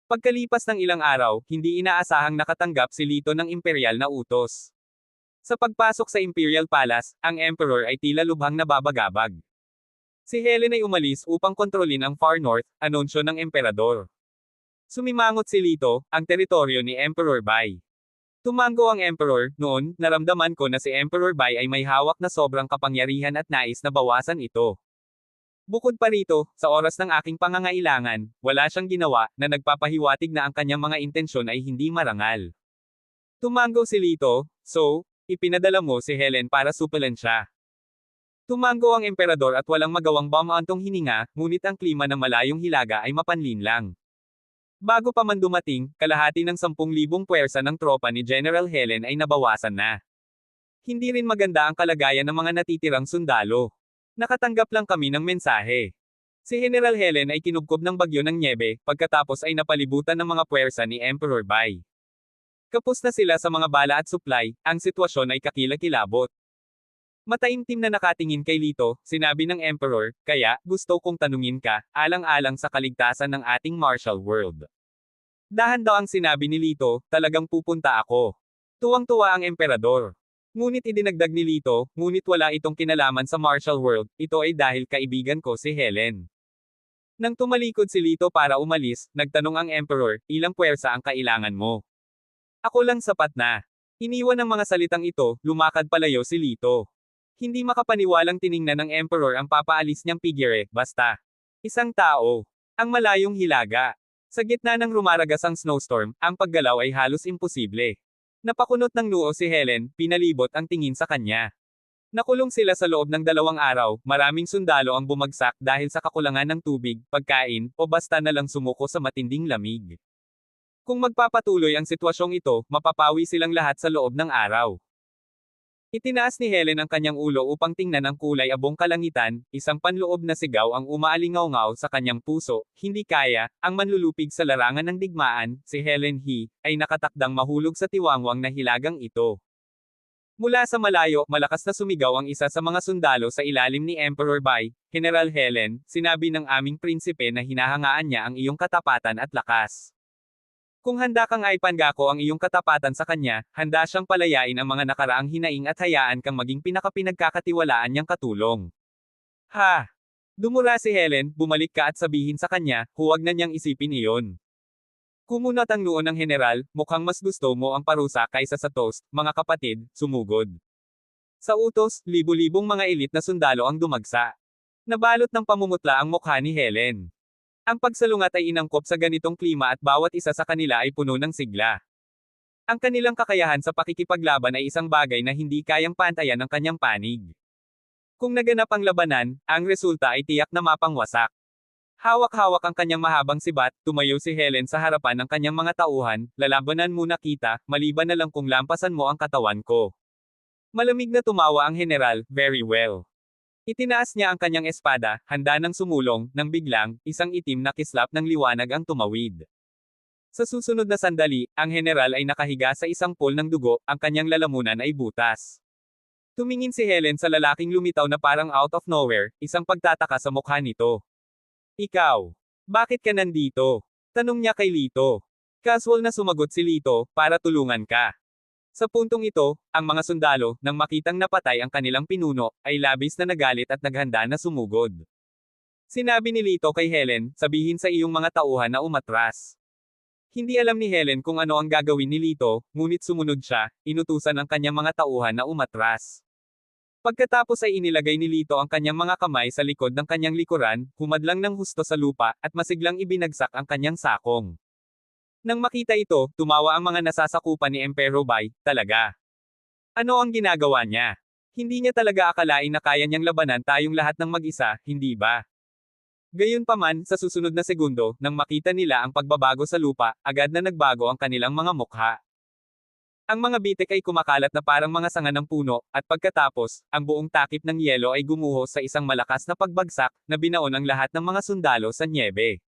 Pagkalipas ng ilang araw, hindi inaasahang nakatanggap si Lito ng imperial na utos. Sa pagpasok sa Imperial Palace, ang Emperor ay tila lubhang nababagabag. Si Helen ay umalis upang kontrolin ang Far North, anunsyo ng Emperador. Sumimangot si Lito, ang teritoryo ni Emperor Bai. Tumango ang Emperor, noon, naramdaman ko na si Emperor Bai ay may hawak na sobrang kapangyarihan at nais na bawasan ito. Bukod pa rito, sa oras ng aking pangangailangan, wala siyang ginawa, na nagpapahiwatig na ang kanyang mga intensyon ay hindi marangal. Tumango si Lito, so, ipinadala mo si Helen para supilan siya. Tumango ang emperador at walang magawang bumantong hininga, ngunit ang klima ng malayong hilaga ay mapanlin lang. Bago pa man dumating, kalahati ng 10,000 puwersa ng tropa ni General Helen ay nabawasan na. Hindi rin maganda ang kalagayan ng mga natitirang sundalo. Nakatanggap lang kami ng mensahe. Si General Helen ay kinubkob ng bagyo ng nyebe, pagkatapos ay napalibutan ng mga puwersa ni Emperor Bai. Kapos na sila sa mga bala at supply, ang sitwasyon ay kakilakilabot. Mataimtim na nakatingin kay Lito, sinabi ng Emperor, kaya, gusto kong tanungin ka, alang-alang sa kaligtasan ng ating martial world. Dahan daw ang sinabi ni Lito, talagang pupunta ako. Tuwang-tuwa ang Emperador. Ngunit idinagdag ni Lito, ngunit wala itong kinalaman sa martial world, ito ay dahil kaibigan ko si Helen. Nang tumalikod si Lito para umalis, nagtanong ang Emperor, ilang puwersa ang kailangan mo? Ako lang sapat na. Iniwan ng mga salitang ito, lumakad palayo si Lito. Hindi makapaniwalang tiningnan ng Emperor ang papaalis niyang figure, basta. Isang tao. Ang malayong hilaga. Sa gitna ng rumaragas ang snowstorm, ang paggalaw ay halos imposible. Napakunot ng noo si Helen, pinalibot ang tingin sa kanya. Nakulong sila sa loob ng 2 araw, maraming sundalo ang bumagsak dahil sa kakulangan ng tubig, pagkain, o basta na lang sumuko sa matinding lamig. Kung magpapatuloy ang sitwasyong ito, mapapawi silang lahat sa loob ng araw. Itinaas ni Helen ang kanyang ulo upang tingnan ang kulay abong kalangitan, isang panloob na sigaw ang umaalingaw-ngaw sa kanyang puso, hindi kaya, ang manlulupig sa larangan ng digmaan, si Helen He, ay nakatakdang mahulog sa tiwangwang na hilagang ito. Mula sa malayo, malakas na sumigaw ang isa sa mga sundalo sa ilalim ni Emperor Bai, General Helen, sinabi ng aming prinsipe na hinahangaan niya ang iyong katapatan at lakas. Kung handa kang aipangako ang iyong katapatan sa kanya, handa siyang palayain ang mga nakaraang hinaing at hayaan kang maging pinakapinagkakatiwalaan niyang katulong. Ha! Dumura si Helen, bumalik ka at sabihin sa kanya, huwag na niyang isipin iyon. Kumunat ang noo ng general, mukhang mas gusto mo ang parusa kaysa sa toast, mga kapatid, sumugod. Sa utos, libu-libong mga elit na sundalo ang dumagsa. Nabalot ng pamumutla ang mukha ni Helen. Ang pagsalungat ay inangkop sa ganitong klima at bawat isa sa kanila ay puno ng sigla. Ang kanilang kakayahan sa pakikipaglaban ay isang bagay na hindi kayang pantayan ng kanyang panig. Kung naganap ang labanan, ang resulta ay tiyak na mapangwasak. Hawak-hawak ang kanyang mahabang sibat, tumayo si Helen sa harapan ng kanyang mga tauhan, lalabanan muna kita, maliban na lang kung lampasan mo ang katawan ko. Malamig na tumawa ang general, very well. Itinaas niya ang kanyang espada, handa ng sumulong, nang biglang, isang itim na kislap ng liwanag ang tumawid. Sa susunod na sandali, ang general ay nakahiga sa isang pool ng dugo, ang kanyang lalamunan ay butas. Tumingin si Helen sa lalaking lumitaw na parang out of nowhere, isang pagtataka sa mukha nito. Ikaw, bakit ka nandito? Tanong niya kay Lito. Casual na sumagot si Lito, para tulungan ka. Sa puntong ito, ang mga sundalo, nang makitang napatay ang kanilang pinuno, ay labis na nagalit at naghanda na sumugod. Sinabi ni Lito kay Helen, sabihin sa iyong mga tauhan na umatras. Hindi alam ni Helen kung ano ang gagawin ni Lito, ngunit sumunod siya, inutusan ang kanyang mga tauhan na umatras. Pagkatapos ay inilagay ni Lito ang kanyang mga kamay sa likod ng kanyang likuran, humadlang ng husto sa lupa, at masiglang ibinagsak ang kanyang sakong. Nang makita ito, tumawa ang mga nasasakupan ni Emperor Bai, talaga. Ano ang ginagawa niya? Hindi niya talaga akalain na kaya niyang labanan tayong lahat ng mag-isa, hindi ba? Gayunpaman, sa susunod na segundo, nang makita nila ang pagbabago sa lupa, agad na nagbago ang kanilang mga mukha. Ang mga bitek ay kumakalat na parang mga sanga ng puno, at pagkatapos, ang buong takip ng yelo ay gumuho sa isang malakas na pagbagsak, na binaon ang lahat ng mga sundalo sa nyebe.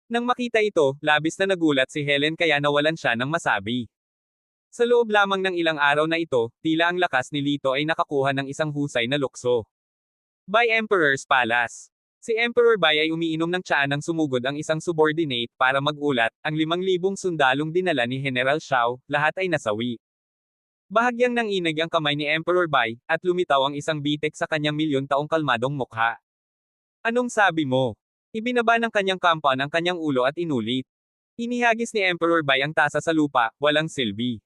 Nang makita ito, labis na nagulat si Helen kaya nawalan siya ng masabi. Sa loob lamang ng ilang araw na ito, tila ang lakas ni Lito ay nakakuha ng isang husay na lukso. By Emperor's Palace. Si Emperor Bai ay umiinom ng tsaa nang sumugod ang isang subordinate para magulat, ang 5,000 sundalong dinala ni General Xiao, lahat ay nasawi. Bahagyang nanginig ang kamay ni Emperor Bai, at lumitaw ang isang bitek sa kanyang milyon taong kalmadong mukha. Anong sabi mo? Ibinaba ng kanyang kampan ang kanyang ulo at inulit. Inihagis ni Emperor Bai ang tasa sa lupa, walang silbi.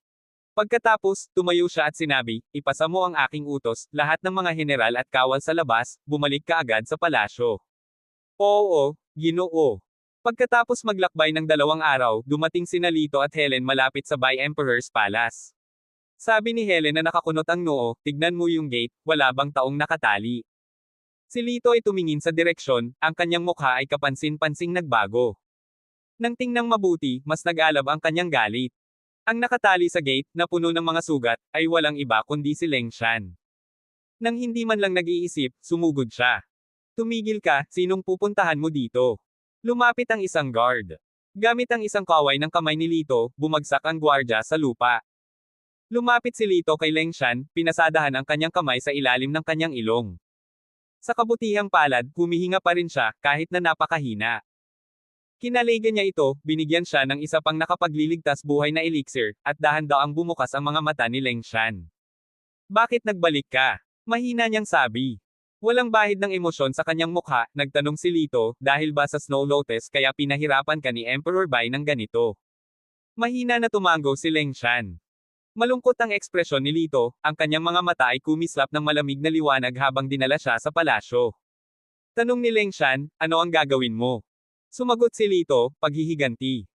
Pagkatapos, tumayo siya at sinabi, ipasa mo ang aking utos, lahat ng mga general at kawal sa labas, bumalik ka agad sa palasyo. Oo, Ginoo. Pagkatapos maglakbay ng 2 araw, dumating sina Lito at Helen malapit sa Bai Emperor's Palace. Sabi ni Helen na nakakunot ang noo, tignan mo yung gate, wala bang taong nakatali. Si Lito ay tumingin sa direksyon, ang kanyang mukha ay kapansin-pansing nagbago. Nang tingnang mabuti, mas nag-alab ang kanyang galit. Ang nakatali sa gate, na puno ng mga sugat, ay walang iba kundi si Leng Shan. Nang hindi man lang nag-iisip, sumugod siya. Tumigil ka, sinong pupuntahan mo dito? Lumapit ang isang guard. Gamit ang isang kaway ng kamay ni Lito, bumagsak ang gwardya sa lupa. Lumapit si Lito kay Leng Shan, pinasadahan ang kanyang kamay sa ilalim ng kanyang ilong. Sa kabutihang palad, humihinga pa rin siya, kahit na napakahina. Kinaligan niya ito, binigyan siya ng isa pang nakapagliligtas buhay na elixir, at dahan-daang bumukas ang mga mata ni Leng Shan. Bakit nagbalik ka? Mahina niyang sabi. Walang bahid ng emosyon sa kanyang mukha, nagtanong si Lito, dahil ba sa Snow Lotus kaya pinahirapan ka ni Emperor Bai ng ganito? Mahina na tumango si Leng Shan. Malungkot ang ekspresyon ni Lito, ang kanyang mga mata ay kumislap ng malamig na liwanag habang dinala siya sa palasyo. Tanong ni Leng Shan, ano ang gagawin mo? Sumagot si Lito, paghihiganti.